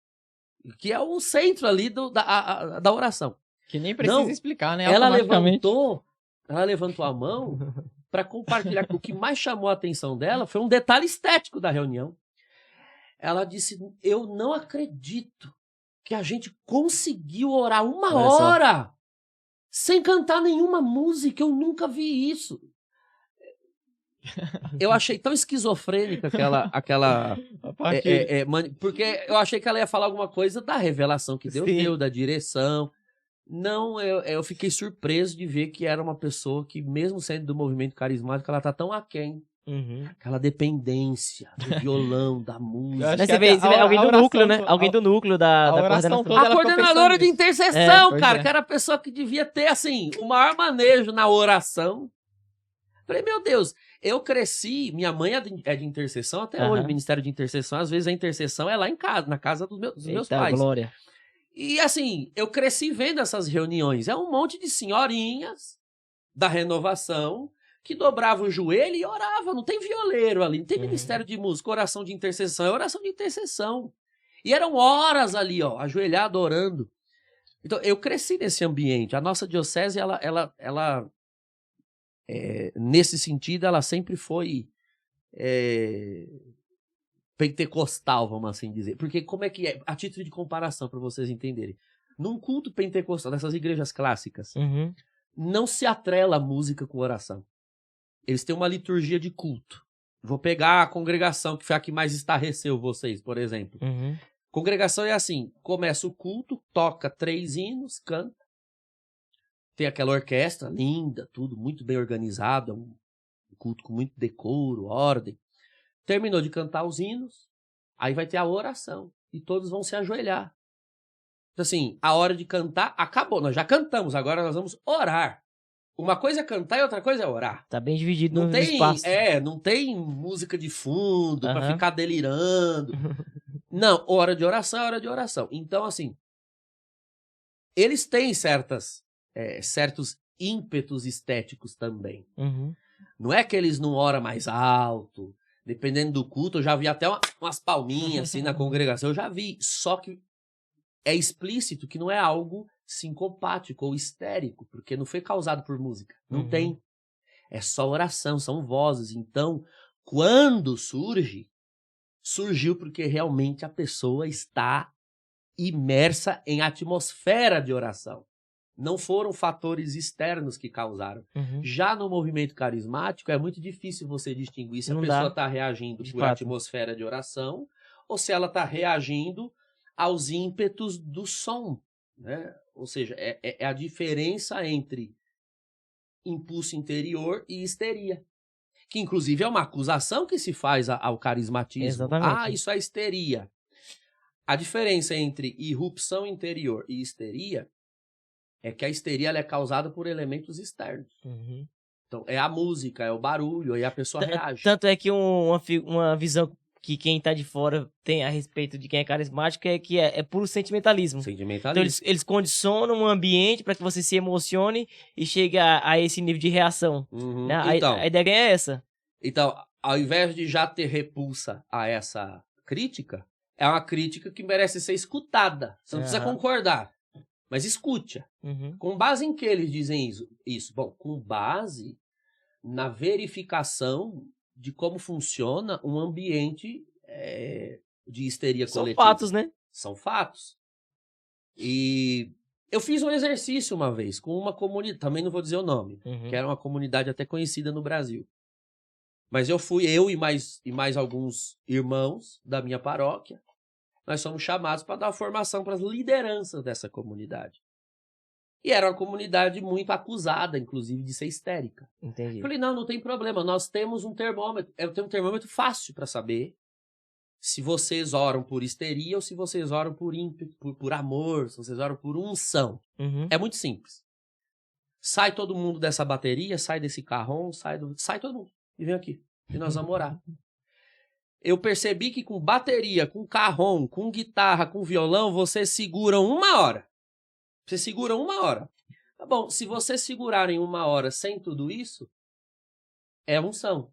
S3: Que é o centro ali da oração.
S2: Que nem precisa explicar, né?
S3: Ela
S2: Automaticamente.
S3: levantou a mão para compartilhar. O que mais chamou a atenção dela foi um detalhe estético da reunião. Ela disse, eu não acredito que a gente conseguiu orar 1 hora sem cantar nenhuma música. Eu nunca vi isso. Eu achei tão esquizofrênica aquela porque eu achei que ela ia falar alguma coisa da revelação que Deus deu, da direção. Não, eu fiquei surpreso de ver que era uma pessoa que, mesmo sendo do movimento carismático, ela tá tão aquém.
S1: Uhum.
S3: Aquela dependência do violão, da música.
S1: Você vê alguém do núcleo, né? Alguém do núcleo da
S2: oração
S1: coordenação.
S2: toda.
S3: A coordenadora de intercessão,
S2: pois
S3: cara,
S2: é.
S3: que era a pessoa que devia ter, assim, o maior manejo na oração. Falei, meu Deus, eu cresci, minha mãe é de intercessão até hoje, Ministério de Intercessão, às vezes a intercessão é lá em casa, na casa dos meus pais.
S1: Glória.
S3: E assim, eu cresci vendo essas reuniões, é um monte de senhorinhas da renovação que dobravam o joelho e oravam, não tem violeiro ali, não tem Ministério de Música, oração de intercessão, é oração de intercessão. E eram horas ali, ó, ajoelhado, orando. Então, eu cresci nesse ambiente, a nossa diocese, ela nesse sentido, ela sempre foi pentecostal, vamos assim dizer. Porque como é que é? A título de comparação, para vocês entenderem. Num culto pentecostal, dessas igrejas clássicas, não se atrela a música com oração. Eles têm uma liturgia de culto. Vou pegar a congregação, que foi a que mais estarreceu vocês, por exemplo. Congregação é assim, começa o culto, toca 3 hinos, canta. Tem aquela orquestra linda, tudo muito bem organizado, um culto com muito decoro, ordem. Terminou de cantar os hinos, aí vai ter a oração, e todos vão se ajoelhar. Então assim, a hora de cantar acabou, nós já cantamos, agora nós vamos orar. Uma coisa é cantar e outra coisa é orar.
S1: Tá bem dividido
S3: Não
S1: no
S3: tem,
S1: espaço.
S3: não tem música de fundo pra
S1: Aham.
S3: ficar delirando. Não, hora de oração é hora de oração. Então, assim, eles têm certos ímpetos estéticos também.
S1: Uhum.
S3: Não é que eles não oram mais alto. Dependendo do culto, eu já vi até umas palminhas assim na congregação. Eu já vi. Só que é explícito que não é algo sincopático ou histérico, porque não foi causado por música. Não
S1: Uhum.
S3: tem. É só oração, são vozes. Então, quando surgiu porque realmente a pessoa está imersa em atmosfera de oração. Não foram fatores externos que causaram.
S1: Uhum.
S3: Já no movimento carismático, é muito difícil você distinguir se
S1: Não
S3: a pessoa
S1: dá.
S3: está reagindo
S1: De
S3: por
S1: fato.
S3: atmosfera de oração ou se ela está reagindo aos ímpetos do som, né? Ou seja, é a diferença entre impulso interior e histeria. Que, inclusive, é uma acusação que se faz ao carismatismo.
S1: Exatamente.
S3: Ah, isso é histeria. A diferença entre irrupção interior e histeria é que a histeria ela é causada por elementos externos.
S1: Uhum.
S3: Então, é a música, é o barulho, aí a pessoa reage.
S1: Tanto é que uma visão que quem tá de fora tem a respeito de quem é carismático é que é puro sentimentalismo. Então
S3: Sentimentalismo.
S1: eles condicionam um ambiente para que você se emocione e chegue a esse nível de reação.
S3: Uhum.
S1: Né?
S3: Então,
S1: A ideia é essa.
S3: Então, ao invés de já ter repulsa a essa crítica, é uma crítica que merece ser escutada. Você não precisa
S1: Aham.
S3: concordar, mas escute.
S1: Uhum.
S3: Com base em que eles dizem isso? Bom, com base na verificação de como funciona um ambiente de histeria
S1: São
S3: coletiva.
S1: fatos, né?
S3: São fatos. E eu fiz um exercício uma vez com uma comunidade, também não vou dizer o nome,
S1: Uhum.
S3: que era uma comunidade até conhecida no Brasil. Mas eu e mais alguns irmãos da minha paróquia, nós somos chamados para dar formação para as lideranças dessa comunidade. E era uma comunidade muito acusada, inclusive, de ser histérica.
S1: Entendi.
S3: Eu falei, não tem problema, nós temos um termômetro. Eu tenho um termômetro fácil para saber se vocês oram por histeria ou se vocês oram por ímpeto, por amor, se vocês oram por unção.
S1: Uhum.
S3: É muito simples. Sai todo mundo dessa bateria, sai desse carrão, sai todo mundo e vem aqui. E nós vamos orar. Eu percebi que com bateria, com carrom, com guitarra, com violão, vocês seguram 1 hora. Você segura 1 hora. Tá bom, se vocês segurarem 1 hora sem tudo isso, é unção.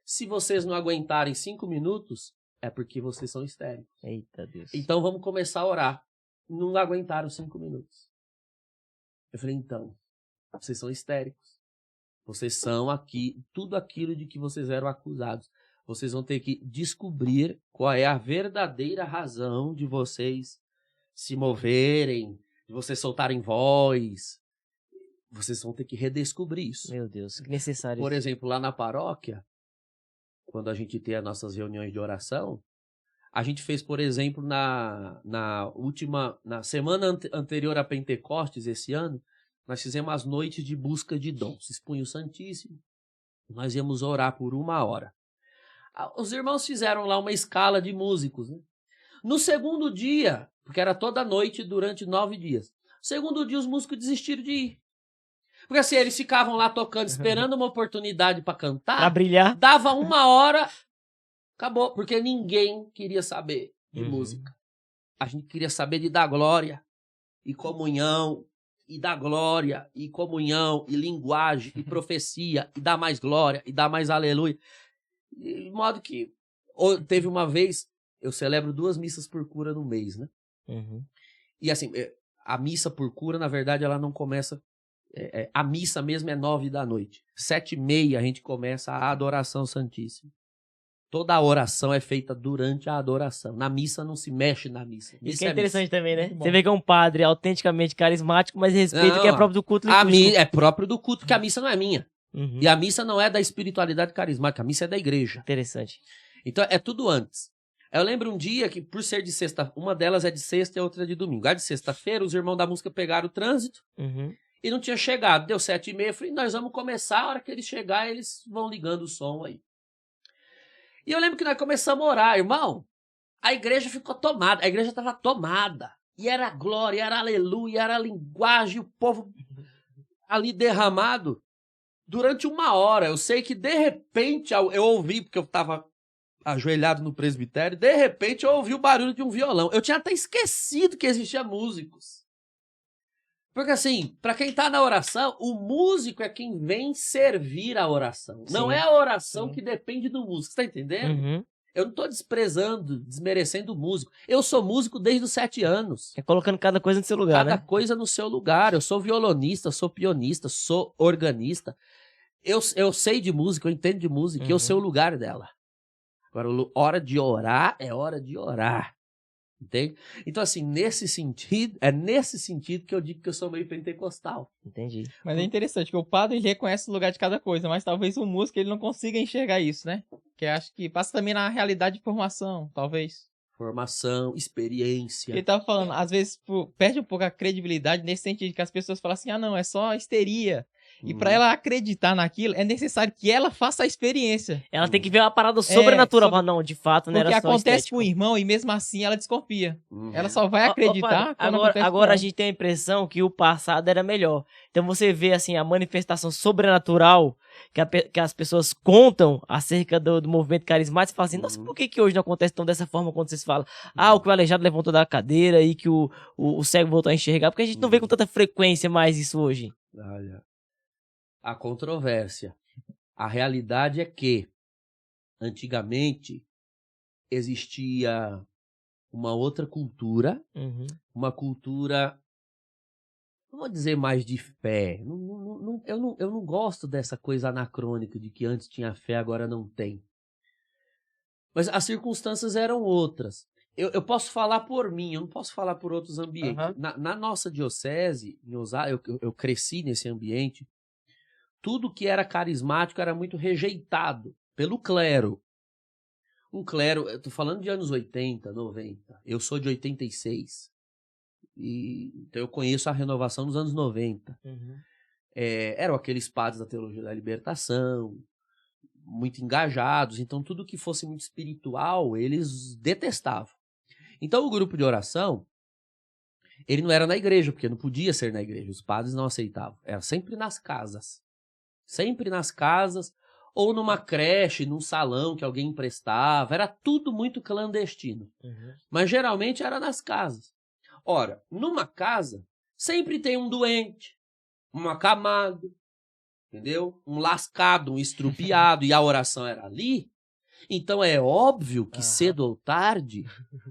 S3: Se vocês não aguentarem 5 minutos, é porque vocês são histéricos.
S1: Eita Deus.
S3: Então vamos começar a orar. Não aguentaram 5 minutos. Eu falei, então, vocês são histéricos. Vocês são tudo aquilo de que vocês eram acusados. Vocês vão ter que descobrir qual é a verdadeira razão de vocês se moverem, de vocês soltarem voz. Vocês vão ter que redescobrir isso.
S1: Meu Deus, que necessário.
S3: Por exemplo, lá na paróquia, quando a gente tem as nossas reuniões de oração, a gente fez, por exemplo, na semana anterior a Pentecostes, esse ano, nós fizemos as noites de busca de dons. Expunha o Santíssimo. Nós íamos orar por 1 hora. Os irmãos fizeram lá uma escala de músicos, né? No segundo dia, porque era toda noite durante 9 dias, no segundo dia os músicos desistiram de ir. Porque assim, eles ficavam lá tocando, esperando uma oportunidade para cantar.
S1: Pra brilhar.
S3: Dava 1 hora, acabou. Porque ninguém queria saber de música. A gente queria saber de dar glória e comunhão, e dar glória e comunhão e linguagem e profecia e dar mais glória e dar mais aleluia. De modo que teve uma vez, eu celebro 2 missas por cura no mês, né?
S1: Uhum.
S3: E assim, a missa por cura, na verdade, ela não começa... a missa mesmo é 9 da noite. 7h30 a gente começa a adoração santíssima. Toda a oração é feita durante a adoração. Na missa não se mexe na missa.
S1: Isso que é interessante também, né?
S2: Muito bom.
S1: Você vê que é um padre autenticamente carismático, mas respeita o que é próprio do culto litúrgico.
S3: É próprio do culto, que a missa não é minha.
S1: Uhum.
S3: E a missa não é da espiritualidade carismática, a missa é da igreja.
S1: Interessante.
S3: Então é tudo antes. Eu lembro um dia que, por ser de sexta, uma delas é de sexta e a outra é de domingo. A de sexta-feira, os irmãos da música pegaram o trânsito
S1: Uhum.
S3: e não tinha chegado. Deu 7h30, eu falei, nós vamos começar, a hora que eles chegarem, eles vão ligando o som aí. E eu lembro que nós começamos a orar, irmão. A igreja ficou tomada, a igreja estava tomada. E era glória, era aleluia, era linguagem, o povo... ali derramado durante 1 hora. Eu sei que, de repente, eu ouvi, porque eu estava ajoelhado no presbitério, de repente eu ouvi o barulho de um violão. Eu tinha até esquecido que existia músicos. Porque assim, para quem tá na oração, o músico é quem vem servir a oração. Não
S1: Sim.
S3: é a oração
S2: Sim.
S3: que depende do músico, você tá entendendo?
S1: Uhum.
S3: Eu não tô desprezando, desmerecendo o músico. Eu sou músico desde os 7 anos.
S1: É colocando cada coisa no seu lugar,
S3: Cada
S1: né?
S3: coisa no seu lugar. Eu sou violonista, sou pianista, sou organista. Eu sei de música, eu entendo de música, eu sei o lugar dela. Agora, hora de orar é hora de orar. Entende? Então, assim, é nesse sentido que eu digo que eu sou meio pentecostal.
S1: Entendi.
S2: Mas é interessante que o padre ele reconhece o lugar de cada coisa, mas talvez o músico ele não consiga enxergar isso, né? Que acho que passa também na realidade de formação, talvez.
S3: Formação, experiência.
S2: Ele tava falando, às vezes perde um pouco a credibilidade nesse sentido que as pessoas falam assim, não, é só histeria. E pra ela acreditar naquilo, é necessário que ela faça a experiência.
S1: Ela tem que ver uma parada sobrenatural.
S2: sobre-
S1: Não, de fato, não
S2: Porque
S1: era só
S2: acontece
S1: estético.
S2: com o irmão e mesmo assim ela desconfia.
S3: Uhum.
S2: Ela só vai
S1: Ó,
S2: acreditar
S1: padre,
S2: quando acontece com
S1: agora
S2: ela.
S1: a gente tem a impressão que o passado era melhor. Então você vê assim a manifestação sobrenatural que as pessoas contam acerca do movimento carismático e falam assim, nossa, por que hoje não acontece tão dessa forma quando vocês falam? Ah, o que o aleijado levantou da cadeira e que o cego voltou a enxergar. Porque a gente não vê com tanta frequência mais isso hoje.
S3: Olha, a controvérsia. A realidade é que, antigamente, existia uma outra cultura,
S1: Uhum.
S3: uma cultura, não vou dizer mais de fé. Eu não gosto dessa coisa anacrônica de que antes tinha fé, agora não tem. Mas as circunstâncias eram outras. Eu posso falar por mim, eu não posso falar por outros ambientes.
S1: Uhum.
S3: Na nossa diocese, em Osasco, eu cresci nesse ambiente. Tudo que era carismático era muito rejeitado pelo clero. Um clero, eu tô falando de anos 80, 90. Eu sou de 86. Então eu conheço a renovação dos anos 90.
S1: Uhum.
S3: Eram aqueles padres da teologia da libertação, muito engajados. Então tudo que fosse muito espiritual, eles detestavam. Então o grupo de oração, ele não era na igreja, porque não podia ser na igreja. Os padres não aceitavam. Era sempre nas casas. Sempre nas casas, ou numa creche, num salão que alguém emprestava. Era tudo muito clandestino.
S1: Uhum.
S3: Mas geralmente era nas casas. Ora, numa casa, sempre tem um doente, um acamado, entendeu? Um lascado, um estrupiado, e a oração era ali. Então é óbvio que cedo ou tarde,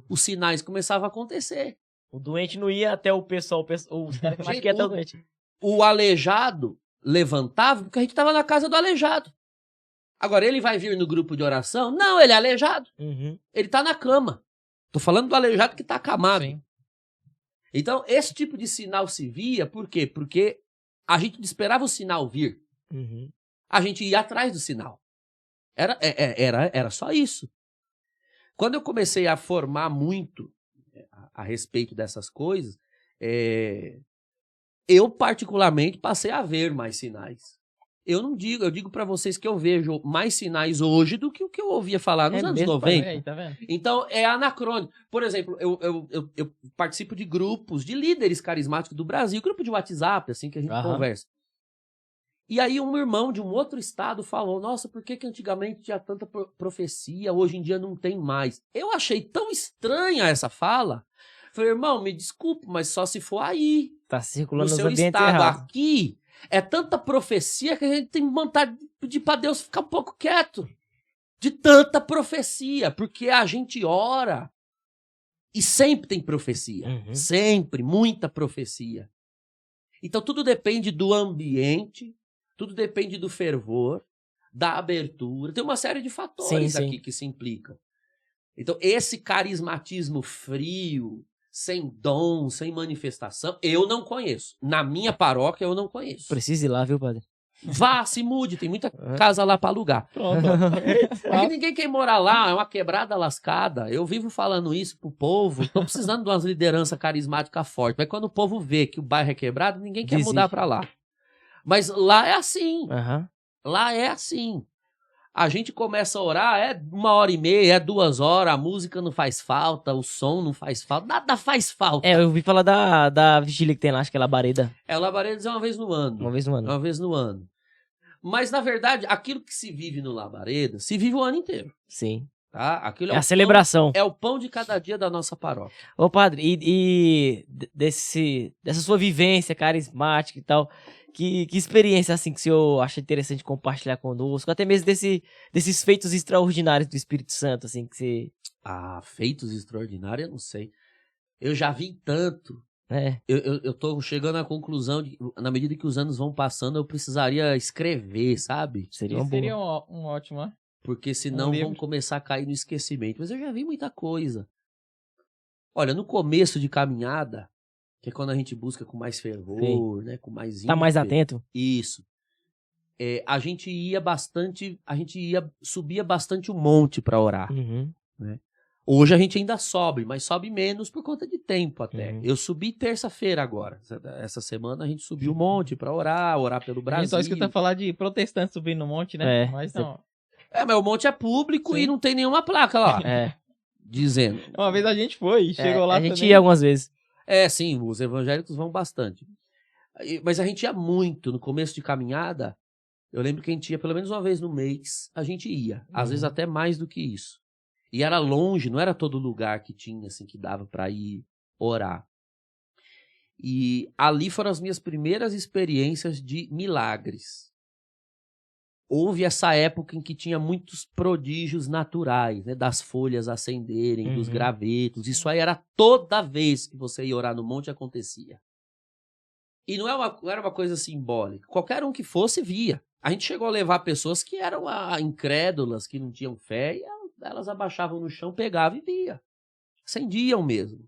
S3: os sinais começavam a acontecer.
S1: O doente não ia até o pessoal, os caras que mais que ia até o doente.
S3: O aleijado levantava porque a gente estava na casa do aleijado. Agora, ele vai vir no grupo de oração? Não, ele é aleijado.
S1: Uhum.
S3: Ele está na cama. Tô falando do aleijado que está acamado.
S2: Sim.
S3: Então, esse tipo de sinal se via, por quê? Porque a gente não esperava o sinal vir.
S1: Uhum.
S3: A gente ia atrás do sinal. Era só isso. Quando eu comecei a formar muito a respeito dessas coisas, eu particularmente passei a ver mais sinais. Eu digo para vocês que eu vejo mais sinais hoje do que o que eu ouvia falar nos anos
S1: mesmo,
S3: 90.
S2: Aí, tá vendo?
S3: Então, é anacrônico. Por exemplo, eu participo de grupos de líderes carismáticos do Brasil, grupo de WhatsApp, assim, que a gente conversa. E aí um irmão de um outro estado falou, nossa, por que antigamente tinha tanta profecia, hoje em dia não tem mais? Eu achei tão estranha essa fala. Falei, irmão, me desculpe, mas só se for aí,
S1: Tá circulando
S3: no
S1: nos
S3: seu
S1: ambientes
S3: estado.
S1: errados.
S3: Aqui é tanta profecia que a gente tem vontade de pedir para Deus ficar um pouco quieto. De tanta profecia, porque a gente ora e sempre tem profecia.
S1: Uhum.
S3: Sempre, muita profecia. Então tudo depende do ambiente, tudo depende do fervor, da abertura. Tem uma série de fatores aqui que se implicam. Então esse carismatismo frio, sem dom, sem manifestação, eu não conheço. Na minha paróquia eu não conheço.
S1: Precisa ir lá, viu, padre?
S3: Vá, se mude, tem muita casa lá para alugar.
S2: Pronto.
S3: Porque ninguém quer morar lá, é uma quebrada lascada. Eu vivo falando isso pro povo. Tô precisando de umas lideranças carismáticas fortes. Mas quando o povo vê que o bairro é quebrado, ninguém quer mudar para lá. Mas lá é assim.
S1: Uhum.
S3: Lá é assim. A gente começa a orar, é 1h30, é 2 horas, a música não faz falta, o som não faz falta, nada faz falta.
S1: Eu ouvi falar da vigília que tem lá, acho que é labareda.
S3: O labaredas é uma vez no ano.
S1: Uma vez no ano.
S3: Uma vez no ano. Mas, na verdade, aquilo que se vive no labareda, se vive o ano inteiro.
S1: Sim.
S3: Tá? Aquilo
S1: É a celebração.
S3: É o pão de cada dia da nossa paróquia.
S1: Ô, padre, dessa sua vivência carismática e tal, que experiência, assim, que o senhor acha interessante compartilhar conosco, até mesmo desses feitos extraordinários do Espírito Santo, assim, que você...
S3: Feitos extraordinários, eu não sei. Eu já vi tanto. Eu tô chegando à conclusão de, na medida que os anos vão passando, eu precisaria escrever, sabe?
S2: Seria um ótimo, né?
S3: Porque senão vão começar a cair no esquecimento. Mas eu já vi muita coisa. Olha, no começo de caminhada, que é quando a gente busca com mais fervor, né? Com mais ímpeto.
S1: Tá mais atento.
S3: Isso. A gente subia bastante o monte para orar.
S1: Uhum.
S3: Né? Hoje a gente ainda sobe, mas sobe menos por conta de tempo até.
S1: Uhum.
S3: Eu subi terça-feira agora. Essa semana a gente subiu o monte para orar pelo Brasil.
S2: A gente só escuta falar de protestantes subindo no monte, né? Mas não.
S3: Mas o monte é público. Sim. E não tem nenhuma placa lá. Dizendo.
S2: Uma vez a gente foi, chegou lá
S1: também. A gente ia algumas vezes.
S3: Sim, os evangélicos vão bastante. Mas a gente ia muito. No começo de caminhada, eu lembro que a gente ia pelo menos uma vez no mês, a gente ia. Às vezes até mais do que isso. E era longe, não era todo lugar que tinha, assim, que dava para ir orar. E ali foram as minhas primeiras experiências de milagres. Houve essa época em que tinha muitos prodígios naturais, né? Das folhas acenderem, dos gravetos. Isso aí era toda vez que você ia orar no monte, acontecia. E não era uma coisa simbólica. Qualquer um que fosse, via. A gente chegou a levar pessoas que eram incrédulas, que não tinham fé, e elas abaixavam no chão, pegavam e via. Acendiam mesmo.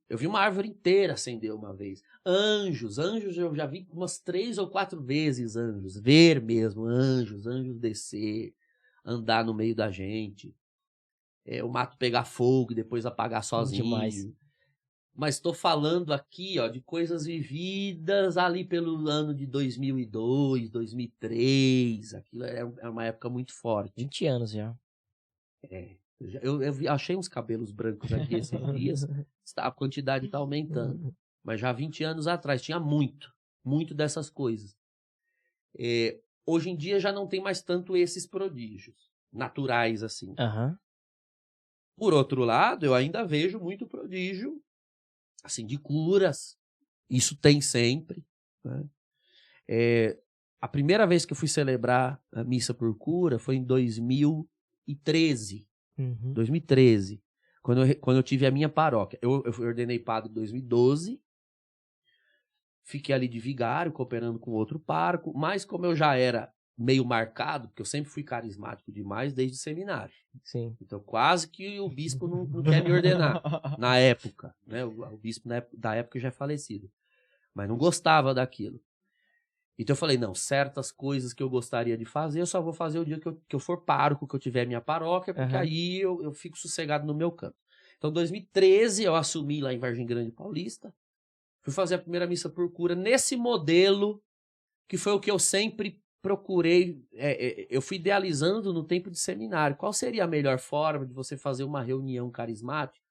S3: Eu vi uma árvore inteira acender uma vez. Anjos eu já vi umas 3 ou 4 vezes anjos. Ver mesmo, anjos descer, andar no meio da gente. O mato pegar fogo e depois apagar sozinho.
S1: Demais.
S3: Mas estou falando aqui, de coisas vividas ali pelo ano de 2002, 2003. Aquilo era uma época muito forte.
S1: 20 anos já.
S3: Eu achei uns cabelos brancos aqui esses dias. A quantidade está aumentando. Mas já 20 anos atrás tinha muito dessas coisas. Hoje em dia já não tem mais tanto esses prodígios naturais assim. Por outro lado, eu ainda vejo muito prodígio assim, de curas. Isso tem sempre. Né? A primeira vez que eu fui celebrar a missa por cura foi em 2013. 2013. Quando eu tive a minha paróquia. Eu ordenei padre em 2012. Fiquei ali de vigário, cooperando com outro pároco. Mas como eu já era meio marcado, porque eu sempre fui carismático demais desde o seminário.
S1: Sim.
S3: Então quase que o bispo não quer me ordenar. Na época. Né? O bispo da época já é falecido. Mas não gostava daquilo. Então eu falei, não, certas coisas que eu gostaria de fazer, eu só vou fazer o dia que eu for pároco, que eu tiver minha paróquia, porque aí eu fico sossegado no meu canto. Então, em 2013, eu assumi lá em Vargem Grande Paulista, fui fazer a primeira missa por cura nesse modelo, que foi o que eu sempre procurei, eu fui idealizando no tempo de seminário. Qual seria a melhor forma de você fazer uma reunião carismática,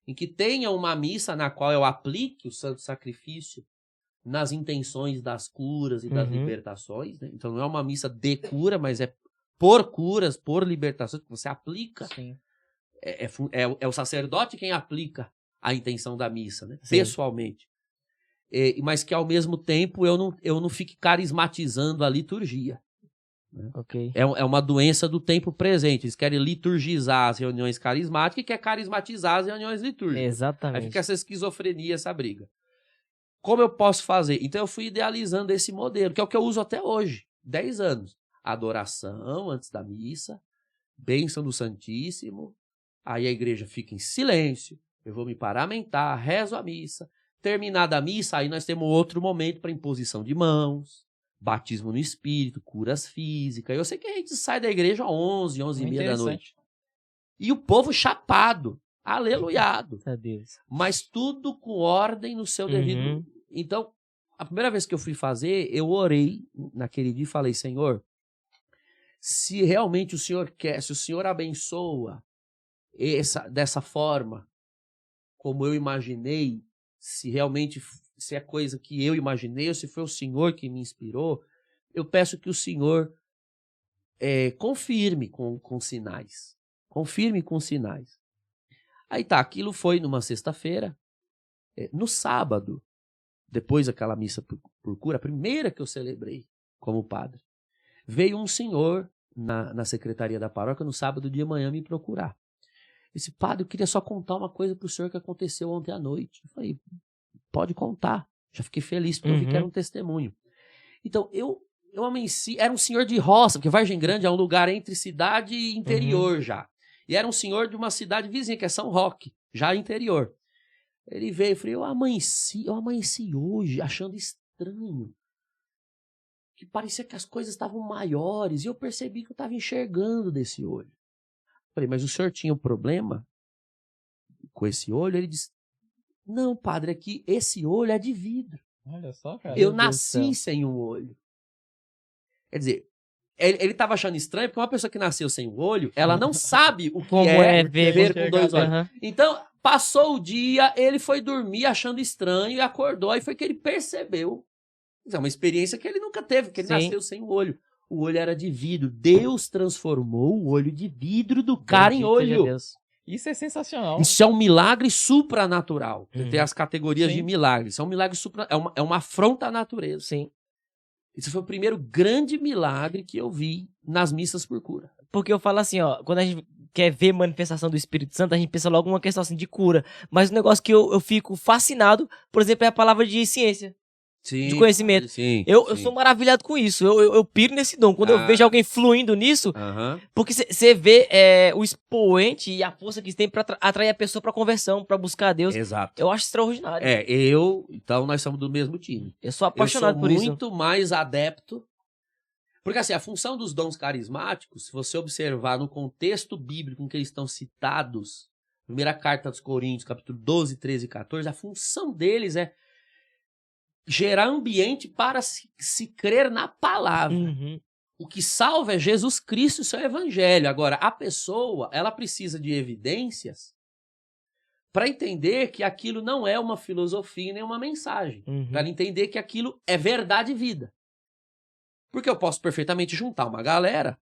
S3: em que tenha uma missa na qual eu aplique o santo sacrifício, nas intenções das curas e das libertações, né? Então não é uma missa de cura, mas é por curas, por libertações, que você aplica.
S2: Sim.
S3: É o sacerdote quem aplica a intenção da missa, né?
S1: Sim.
S3: Pessoalmente. Mas que ao mesmo tempo eu não fique carismatizando a liturgia. Né?
S1: Ok.
S3: É uma doença do tempo presente. Eles querem liturgizar as reuniões carismáticas e querem carismatizar as reuniões litúrgicas.
S1: Exatamente.
S3: Aí fica essa esquizofrenia, essa briga. Como eu posso fazer? Então eu fui idealizando esse modelo, que é o que eu uso até hoje, 10 anos. Adoração antes da missa, bênção do Santíssimo, aí a igreja fica em silêncio, eu vou me paramentar, rezo a missa. Terminada a missa, aí nós temos outro momento para imposição de mãos, batismo no Espírito, curas físicas. Eu sei que a gente sai da igreja às 11h30 da noite. E o povo chapado. Aleluiado.
S1: Deus.
S3: Mas tudo com ordem no seu devido. Então, a primeira vez que eu fui fazer, eu orei naquele dia e falei, Senhor, Se realmente o Senhor quer, se o Senhor abençoa dessa forma, como eu imaginei, se realmente se é coisa que eu imaginei, ou se foi o Senhor que me inspirou, eu peço que o Senhor confirme com sinais. Confirme com sinais. Aí tá, aquilo foi numa sexta-feira. No sábado, depois daquela missa por cura, a primeira que eu celebrei como padre, veio um senhor na secretaria da paróquia no sábado de manhã me procurar. Esse padre, eu queria só contar uma coisa pro senhor que aconteceu ontem à noite. Eu falei, pode contar. Já fiquei feliz porque eu vi que era um testemunho. Então, eu amanheci, era um senhor de roça, porque Vargem Grande é um lugar entre cidade e interior já. E era um senhor de uma cidade vizinha, que é São Roque, já interior. Ele veio, eu falei, eu amanheci hoje achando estranho. Que parecia que as coisas estavam maiores, e eu percebi que eu estava enxergando desse olho. Eu falei, mas o senhor tinha um problema com esse olho? Ele disse, não, padre, é que esse olho é de vidro.
S2: Olha só, cara.
S3: Eu nasci sem um olho. Quer dizer, ele estava achando estranho, porque uma pessoa que nasceu sem um olho, ela não sabe o que é ver com dois olhos. Então, passou o dia, ele foi dormir achando estranho e acordou, aí foi que ele percebeu. É uma experiência que ele nunca teve, porque ele nasceu sem o olho. O olho era de vidro. Deus transformou o olho de vidro do cara em olho.
S2: Isso é sensacional.
S3: Isso é um milagre supranatural. Tem as categorias de milagres. Isso é um milagre é uma afronta à natureza.
S1: Sim.
S3: Esse foi o primeiro grande milagre que eu vi nas missas por cura.
S1: Porque eu falo assim, ó, quando a gente quer ver manifestação do Espírito Santo, a gente pensa logo uma questão assim de cura. Mas o negócio que eu fico fascinado, por exemplo, é a palavra de ciência.
S3: Sim,
S1: de conhecimento.
S3: Sim,
S1: eu sou maravilhado com isso. Eu piro nesse dom. Quando eu vejo alguém fluindo nisso, porque você vê o expoente e a força que tem pra atrair a pessoa pra conversão, pra buscar a Deus.
S3: Exato.
S1: Eu acho extraordinário.
S3: Então nós somos do mesmo time.
S1: Eu sou apaixonado por isso.
S3: Eu sou muito mais adepto. Porque assim, a função dos dons carismáticos, se você observar no contexto bíblico em que eles estão citados, primeira carta dos Coríntios, capítulo 12, 13 e 14, a função deles é gerar ambiente para se crer na palavra. O que salva é Jesus Cristo e seu evangelho. Agora, a pessoa, ela precisa de evidências para entender que aquilo não é uma filosofia nem uma mensagem. Para ela entender que aquilo é verdade e vida. Porque eu posso perfeitamente juntar uma galera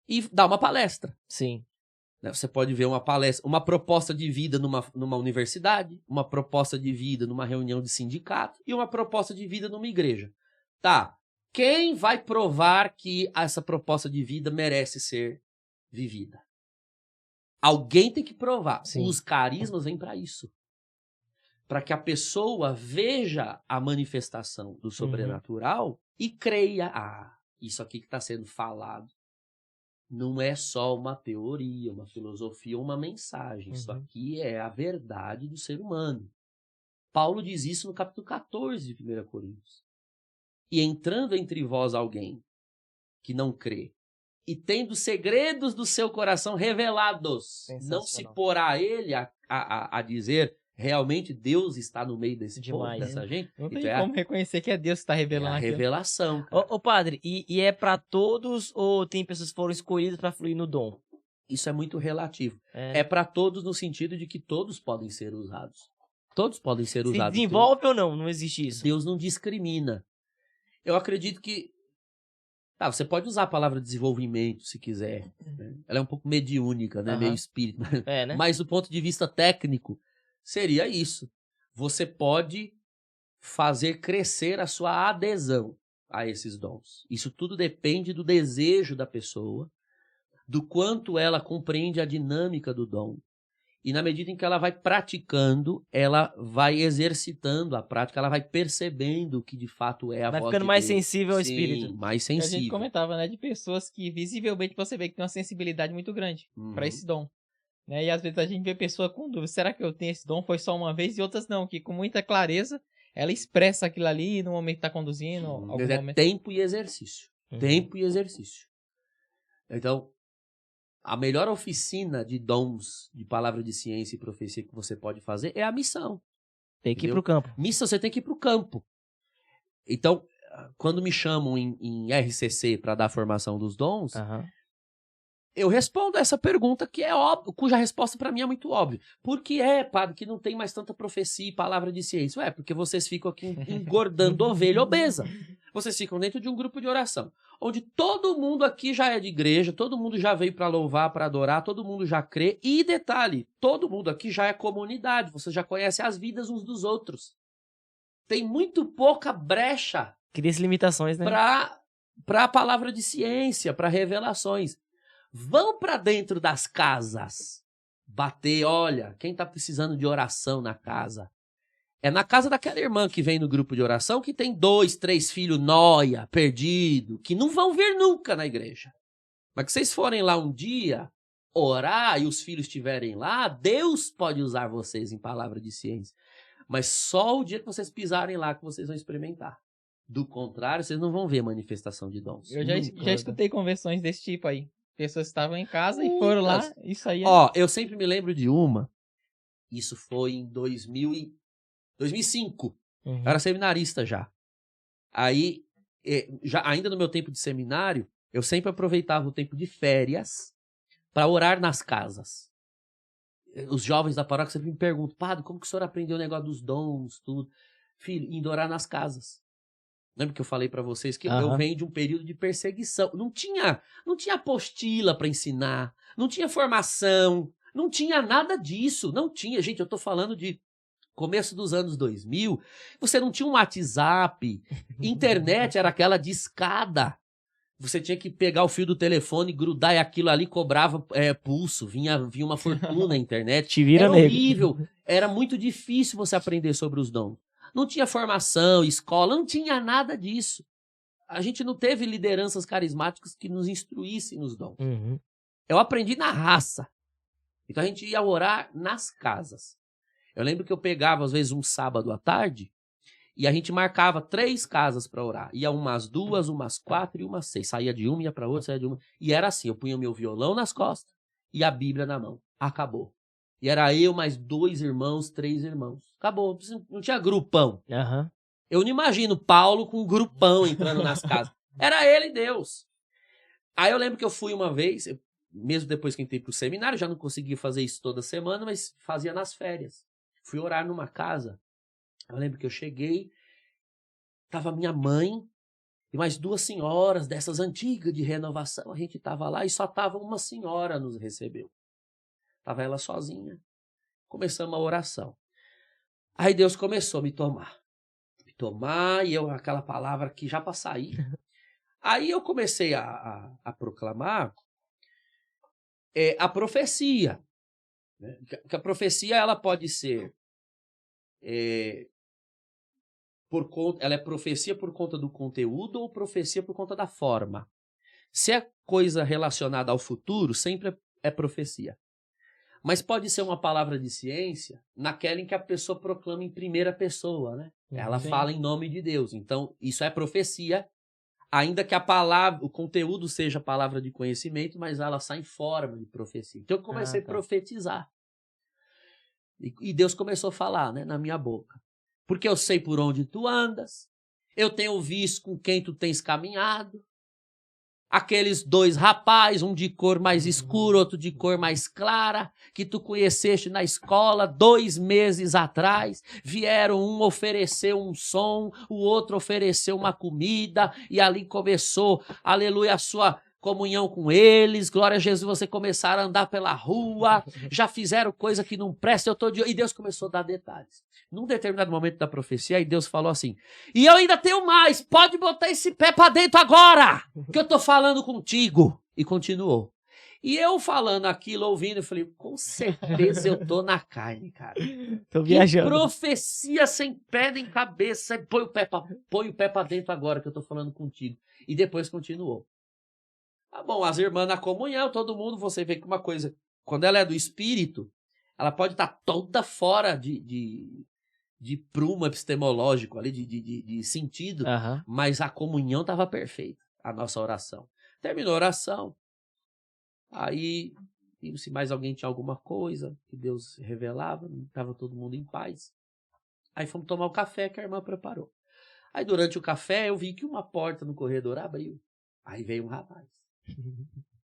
S3: e dar uma palestra.
S1: Sim.
S3: Você pode ver uma palestra, uma proposta de vida numa universidade, uma proposta de vida numa reunião de sindicato e uma proposta de vida numa igreja. Tá, quem vai provar que essa proposta de vida merece ser vivida? Alguém tem que provar. Sim. Os carismas vêm para isso. Para que a pessoa veja a manifestação do sobrenatural e creia, isso aqui que está sendo falado não é só uma teoria, uma filosofia, uma mensagem. Isso aqui é a verdade do ser humano. Paulo diz isso no capítulo 14 de 1 Coríntios. E entrando entre vós alguém que não crê, e tendo segredos do seu coração revelados, não se porá ele a dizer, realmente Deus está no meio desse povo, dessa gente.
S2: Não tem como reconhecer que é Deus que está revelando aqui.
S3: É a revelação.
S1: Ô padre, e é para todos ou tem pessoas que foram escolhidas para fluir no dom?
S3: Isso é muito relativo. É para todos no sentido de que todos podem ser usados. Todos podem ser usados.
S1: Se desenvolve ou não? Não existe isso.
S3: Deus não discrimina. Eu acredito que você pode usar a palavra desenvolvimento se quiser. Né? Ela é um pouco mediúnica, né? Meio espírito.
S1: Né?
S3: Mas do ponto de vista técnico, seria isso. Você pode fazer crescer a sua adesão a esses dons. Isso tudo depende do desejo da pessoa, do quanto ela compreende a dinâmica do dom. E na medida em que ela vai praticando, ela vai exercitando a prática, ela vai percebendo que de fato é a voz de Deus.
S1: Vai ficando mais sensível ao Espírito.
S3: Mais sensível.
S2: A gente comentava, né, de pessoas que visivelmente você vê que tem uma sensibilidade muito grande para esse dom. Né? E às vezes a gente vê pessoa com dúvida, será que eu tenho esse dom? Foi só uma vez? E outras não, que com muita clareza ela expressa aquilo ali no momento que está conduzindo.
S3: Momento. Tempo e exercício. Tempo e exercício. Então, a melhor oficina de dons, de palavra de ciência e profecia que você pode fazer é a missão.
S1: Tem que ir pro campo.
S3: Missão, você tem que ir pro campo. Então, quando me chamam em RCC para dar a formação dos dons,
S1: Aham.
S3: eu respondo essa pergunta que é óbvio, cuja resposta para mim é muito óbvia. Por que padre, que não tem mais tanta profecia e palavra de ciência? Porque vocês ficam aqui engordando ovelha obesa. Vocês ficam dentro de um grupo de oração, onde todo mundo aqui já é de igreja, todo mundo já veio para louvar, para adorar, todo mundo já crê. E detalhe, todo mundo aqui já é comunidade, você já conhece as vidas uns dos outros. Tem muito pouca brecha
S1: Cria-se limitações, né?
S3: para a palavra de ciência, para revelações. Vão para dentro das casas bater, olha, quem está precisando de oração na casa? É na casa daquela irmã que vem no grupo de oração que tem 2, 3 filhos nóia, perdido, que não vão vir nunca na igreja. Mas que vocês forem lá um dia orar e os filhos estiverem lá, Deus pode usar vocês em palavra de ciência. Mas só o dia que vocês pisarem lá que vocês vão experimentar. Do contrário, vocês não vão ver manifestação de dons.
S2: Eu já escutei conversões desse tipo aí. Pessoas estavam em casa e foram lá, isso aí.
S3: Eu sempre me lembro de uma, isso foi em 2005,
S1: Uhum.
S3: eu era seminarista já. Aí, ainda no meu tempo de seminário, eu sempre aproveitava o tempo de férias para orar nas casas. Os jovens da paróquia sempre me perguntam, padre, como que o senhor aprendeu o negócio dos dons, tudo? Filho, indo orar nas casas. Lembra que eu falei para vocês que eu venho de um período de perseguição. Não tinha apostila para ensinar, não tinha formação, não tinha nada disso. Não tinha, gente, eu tô falando de começo dos anos 2000. Você não tinha um WhatsApp, internet era aquela discada. Você tinha que pegar o fio do telefone, grudar e aquilo ali cobrava pulso, vinha uma fortuna na internet.
S1: Te vira
S3: Era
S1: nego.
S3: horrível, era muito difícil você aprender sobre os dons. Não tinha formação, escola, não tinha nada disso. A gente não teve lideranças carismáticas que nos instruíssem nos dons.
S1: Uhum.
S3: Eu aprendi na raça. Então a gente ia orar nas casas. Eu lembro que eu pegava, às vezes, um sábado à tarde e a gente marcava 3 casas para orar. Ia umas 2, umas 4 e umas 6. Saía de uma, ia para outra, saía de uma. E era assim, eu punha o meu violão nas costas e a Bíblia na mão. Acabou. E era eu, mais 2 irmãos, 3 irmãos. Acabou. Não tinha grupão.
S1: Aham.
S3: Eu não imagino Paulo com um grupão entrando nas casas. Era ele e Deus. Aí eu lembro que eu fui uma vez, mesmo depois que entrei pro seminário, já não conseguia fazer isso toda semana, mas fazia nas férias. Fui orar numa casa. Eu lembro que eu cheguei, tava minha mãe e mais 2 senhoras dessas antigas de renovação. A gente tava lá e só tava uma senhora nos recebeu. Tava ela sozinha. Começamos a oração. Aí Deus começou a me tomar. Me tomar, e eu, aquela palavra que já para sair. Aí eu comecei a proclamar a profecia. Né? Que a profecia ela pode ser ela é profecia por conta do conteúdo ou profecia por conta da forma. Se é coisa relacionada ao futuro, sempre é profecia. Mas pode ser uma palavra de ciência naquela em que a pessoa proclama em primeira pessoa, né? Ela fala em nome de Deus. Então, isso é profecia, ainda que a palavra, o conteúdo seja palavra de conhecimento, mas ela sai em forma de profecia. Então, eu comecei a profetizar. E Deus começou a falar, né, na minha boca. Porque eu sei por onde tu andas, eu tenho visto com quem tu tens caminhado. Aqueles 2 rapazes, um de cor mais escura, outro de cor mais clara, que tu conheceste na escola 2 meses atrás, vieram, um oferecer um som, o outro ofereceu uma comida, e ali começou, aleluia, a sua comunhão com eles, glória a Jesus, você começaram a andar pela rua, já fizeram coisa que não presta, e Deus começou a dar detalhes. Num determinado momento da profecia, aí Deus falou assim, e eu ainda tenho mais, pode botar esse pé pra dentro agora, que eu tô falando contigo. E continuou. E eu falando aquilo, ouvindo, eu falei, com certeza eu tô na carne, cara.
S1: Tô viajando.
S3: Que profecia sem pé nem cabeça, põe o pé pra dentro agora, que eu tô falando contigo. E depois continuou. Tá bom, as irmãs na comunhão, todo mundo, você vê que uma coisa, quando ela é do espírito, ela pode estar toda fora de prumo epistemológico ali, de sentido, mas a comunhão estava perfeita, a nossa oração. Terminou a oração, aí vimos se mais alguém tinha alguma coisa que Deus revelava, estava todo mundo em paz. Aí fomos tomar o café que a irmã preparou. Aí durante o café eu vi que uma porta no corredor abriu. Aí veio um rapaz.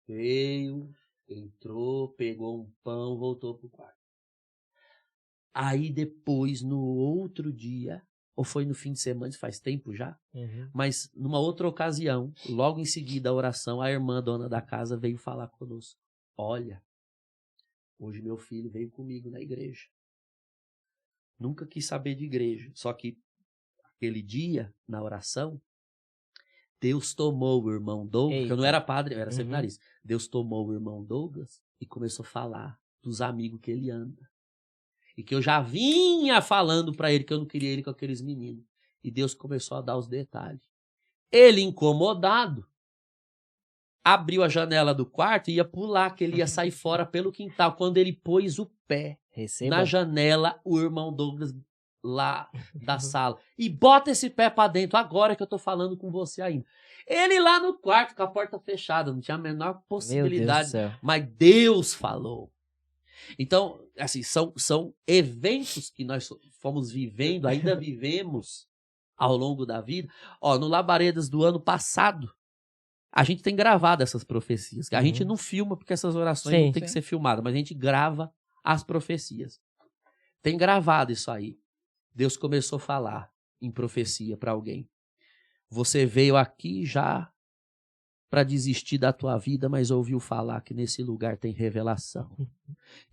S3: Veio, entrou, pegou um pão, voltou pro quarto. Aí depois, no outro dia, ou foi no fim de semana, isso faz tempo já, mas numa outra ocasião, logo em seguida a oração, a irmã dona da casa veio falar conosco. Olha, hoje meu filho veio comigo na igreja. Nunca quis saber de igreja, só que aquele dia, na oração, Deus tomou o irmão Douglas, porque eu não era padre, eu era seminarista. Deus tomou o irmão Douglas e começou a falar dos amigos que ele anda. E que eu já vinha falando para ele que eu não queria ele com aqueles meninos. E Deus começou a dar os detalhes. Ele, incomodado, abriu a janela do quarto e ia pular, que ele ia sair fora pelo quintal. Quando ele pôs o pé na janela, o irmão Douglas lá da sala. E bota esse pé pra dentro, agora que eu tô falando com você ainda. Ele lá no quarto, com a porta fechada, não tinha a menor possibilidade. Mas Deus falou. Então, assim, são eventos que nós fomos vivendo, ainda vivemos ao longo da vida. Ó, no Labaredas do ano passado, a gente tem gravado essas profecias. A gente não filma porque essas orações não tem que ser filmadas, mas a gente grava as profecias. Tem gravado isso aí. Deus começou a falar em profecia para alguém. Você veio aqui já para desistir da tua vida, mas ouviu falar que nesse lugar tem revelação.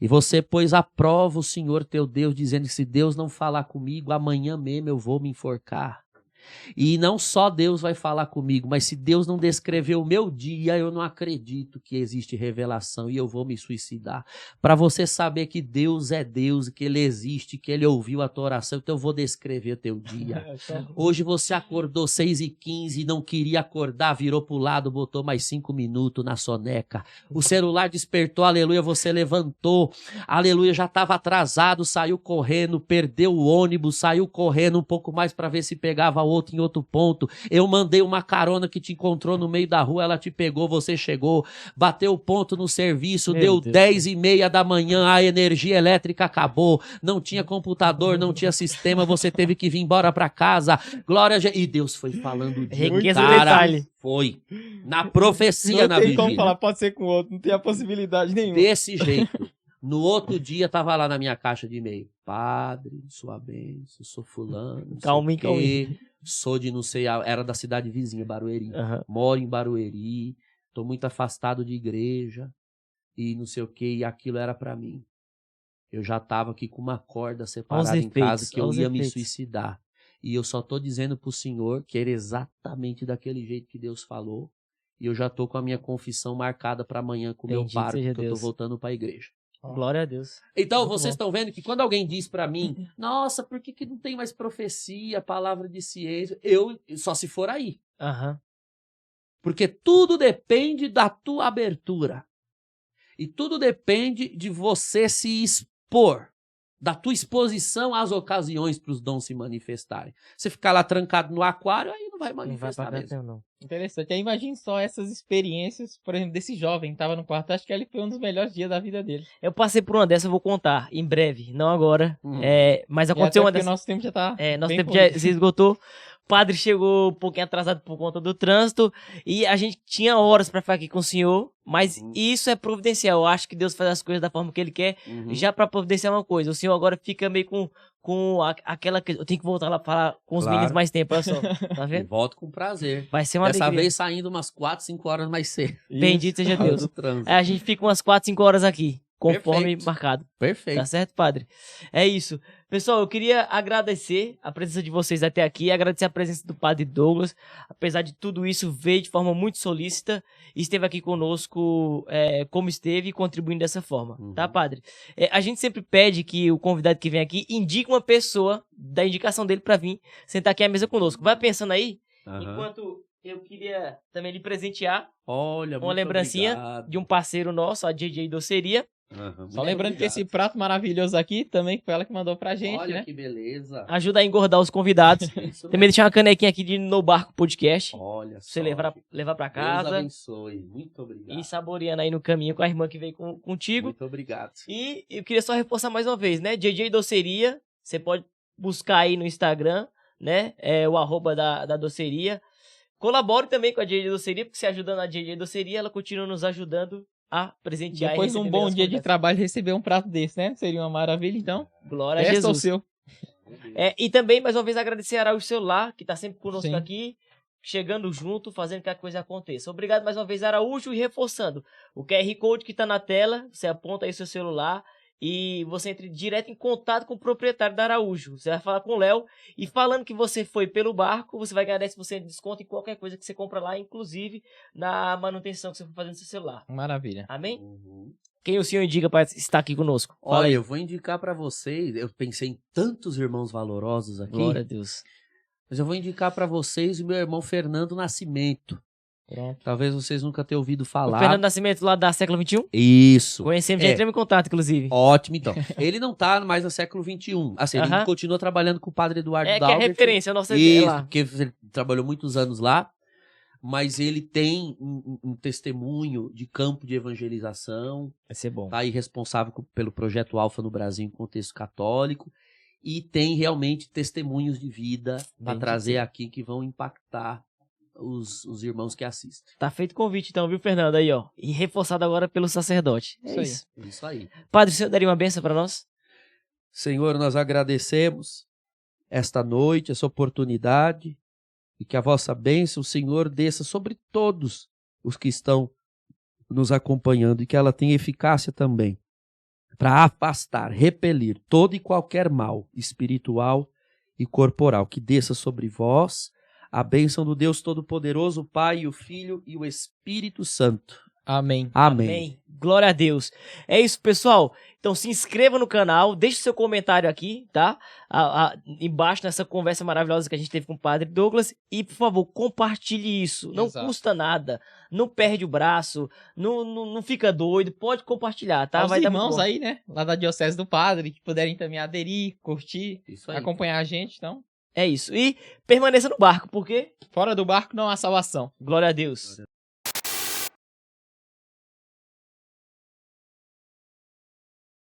S3: E você pôs à prova o Senhor teu Deus, dizendo que se Deus não falar comigo, amanhã mesmo eu vou me enforcar. E não só Deus vai falar comigo, mas se Deus não descrever o meu dia, eu não acredito que existe revelação e eu vou me suicidar. Para você saber que Deus é Deus, que Ele existe, que Ele ouviu a tua oração, então eu vou descrever teu dia. Hoje você acordou 6h15 e não queria acordar, virou pro lado, botou mais 5 minutos na soneca. O celular despertou, aleluia, você levantou, aleluia, já estava atrasado, saiu correndo, perdeu o ônibus, saiu correndo um pouco mais para ver se pegava outro em outro ponto. Eu mandei uma carona que te encontrou no meio da rua, ela te pegou, você chegou, bateu o ponto no serviço, deu 10h30 da manhã, a energia elétrica acabou, não tinha computador, não tinha sistema, você teve que vir embora para casa. Glória a Deus. E Deus foi falando de cara. Foi. Na profecia, na vigília. Não tem como falar,
S2: pode ser com o outro, não tem a possibilidade nenhuma.
S3: Desse jeito. No outro dia, tava lá na minha caixa de e-mail. Padre, sua bênção, sou fulano, calma. Sou de não sei, era da cidade vizinha, Barueri. Moro em Barueri, tô muito afastado de igreja e não sei o que, e aquilo era pra mim. Eu já tava aqui com uma corda separada em casa que eu ia me suicidar. E eu só tô dizendo pro Senhor que era exatamente daquele jeito que Deus falou. E eu já tô com a minha confissão marcada pra amanhã com o meu pároco, que eu tô voltando pra igreja.
S1: Glória a Deus.
S3: Então, vocês estão vendo que quando alguém diz para mim, nossa, por que não tem mais profecia, palavra de ciência? Só se for aí. Porque tudo depende da tua abertura. E tudo depende de você se expor. Da tua exposição às ocasiões para os dons se manifestarem. Você ficar lá trancado no aquário, aí não vai manifestar mesmo.
S2: Não. Interessante. Aí imagine só essas experiências, por exemplo, desse jovem que estava no quarto. Acho que ele foi um dos melhores dias da vida dele.
S1: Eu passei por uma dessa, eu vou contar em breve, não agora. Mas aconteceu uma dessas.
S2: Nosso tempo já tá.
S1: Nosso tempo já se esgotou. O padre chegou um pouquinho atrasado por conta do trânsito e a gente tinha horas para ficar aqui com o senhor, mas isso é providencial. Eu acho que Deus faz as coisas da forma que Ele quer, já para providenciar uma coisa. O senhor agora fica meio com aquela que eu tenho que voltar lá pra falar com os meninos mais tempo, olha só. Tá vendo?
S3: Volto com prazer.
S1: Vai ser uma
S3: Dessa
S1: alegria.
S3: vez saindo umas 4, 5 horas mais cedo.
S1: Bendito seja Deus. A gente fica umas 4, 5 horas aqui, conforme marcado.
S3: Perfeito.
S1: Tá certo, padre? É isso. Pessoal, eu queria agradecer a presença de vocês até aqui, agradecer a presença do padre Douglas. Apesar de tudo isso, veio de forma muito solícita e esteve aqui conosco como esteve, contribuindo dessa forma, tá, padre? A gente sempre pede que o convidado que vem aqui indique uma pessoa da indicação dele para vir sentar aqui à mesa conosco. Vai pensando aí, enquanto eu queria também lhe presentear uma lembrancinha de um parceiro nosso, a JJ Doceria.
S2: Só lembrando que esse prato maravilhoso aqui também foi ela que mandou pra gente,
S3: Olha,
S2: né?
S3: que beleza.
S1: Ajuda a engordar os convidados. Também deixar uma canequinha aqui de No Barco Podcast.
S3: Olha
S1: pra você levar pra casa.
S3: Deus abençoe. Muito obrigado.
S1: E saboreando aí no caminho com a irmã que veio contigo.
S3: Muito obrigado.
S1: E eu queria só reforçar mais uma vez, né? JJ Doceria. Você pode buscar aí no Instagram, né? É o @ da doceria. Colabore também com a JJ Doceria, porque se ajudando a JJ Doceria, ela continua nos ajudando a presentear
S2: Depois
S1: e
S2: de um
S1: receber
S2: bom
S1: menos
S2: dia de
S1: convidados.
S2: trabalho, receber um prato desse, né? Seria uma maravilha, então.
S1: Glória a
S2: Peça o
S1: Jesus.
S2: seu.
S1: E também, mais uma vez, agradecer a Araújo Celular, que está sempre conosco
S2: Sim.
S1: aqui, chegando junto, fazendo que a coisa aconteça. Obrigado mais uma vez, Araújo, e reforçando, o QR Code que está na tela, você aponta aí seu celular e você entra direto em contato com o proprietário da Araújo. Você vai falar com o Léo e falando que você foi pelo barco, você vai ganhar 10% de desconto em qualquer coisa que você compra lá, inclusive na manutenção que você for fazer no seu celular.
S2: Maravilha.
S1: Amém? Quem o senhor indica para estar aqui conosco? Fala
S3: Olha,
S1: aí.
S3: eu vou indicar pra vocês, eu pensei em tantos irmãos valorosos aqui,
S1: Glória a Deus.
S3: mas eu vou indicar pra vocês o meu irmão Fernando Nascimento.
S2: Pronto.
S3: Talvez vocês nunca tenham ouvido
S1: O
S3: falar.
S1: Fernando Nascimento lá da Século XXI?
S3: Isso.
S1: Conhecemos, já entramos em contato, inclusive.
S3: Ótimo, então. Ele não tá mais no século XXI. Assim, ele
S1: Aham.
S3: continua trabalhando com o padre Eduardo
S1: É que é
S3: Dalbert.
S1: referência, a nossa
S3: Isso,
S1: lá.
S3: porque ele trabalhou muitos anos lá, mas ele tem um testemunho de campo de evangelização,
S1: Vai ser bom.
S3: tá aí responsável pelo Projeto Alfa no Brasil em contexto católico, e tem realmente testemunhos de vida para
S1: Bem
S3: trazer
S1: dizer.
S3: aqui que vão impactar os irmãos que assistem.
S1: Tá feito o convite então, viu, Fernando? Aí, ó. E reforçado agora pelo sacerdote. É
S2: Isso aí.
S1: isso.
S3: Isso aí.
S1: Padre, o senhor daria uma benção para nós?
S3: Senhor, nós agradecemos esta noite, essa oportunidade, e que a vossa bênção, Senhor, desça sobre todos os que estão nos acompanhando, e que ela tenha eficácia também para afastar, repelir todo e qualquer mal espiritual e corporal, que desça sobre vós a bênção do Deus Todo-Poderoso, o Pai, o Filho e o Espírito Santo.
S2: Amém.
S3: Amém.
S1: Glória a Deus. É isso, pessoal. Então se inscreva no canal, deixe seu comentário aqui, tá? Embaixo nessa conversa maravilhosa que a gente teve com o Padre Douglas. E, por favor, compartilhe isso. Não
S2: Exato.
S1: custa nada. Não perde o braço. Não fica doido. Pode compartilhar, tá?
S2: Aos
S1: Vai dar muito
S2: irmãos
S1: bom.
S2: aí, né? Lá da Diocese do Padre, que puderem também aderir, curtir,
S3: Isso aí.
S2: acompanhar a gente, então.
S1: É isso. E permaneça no barco, porque
S2: Fora do barco não há salvação.
S1: glória a Deus.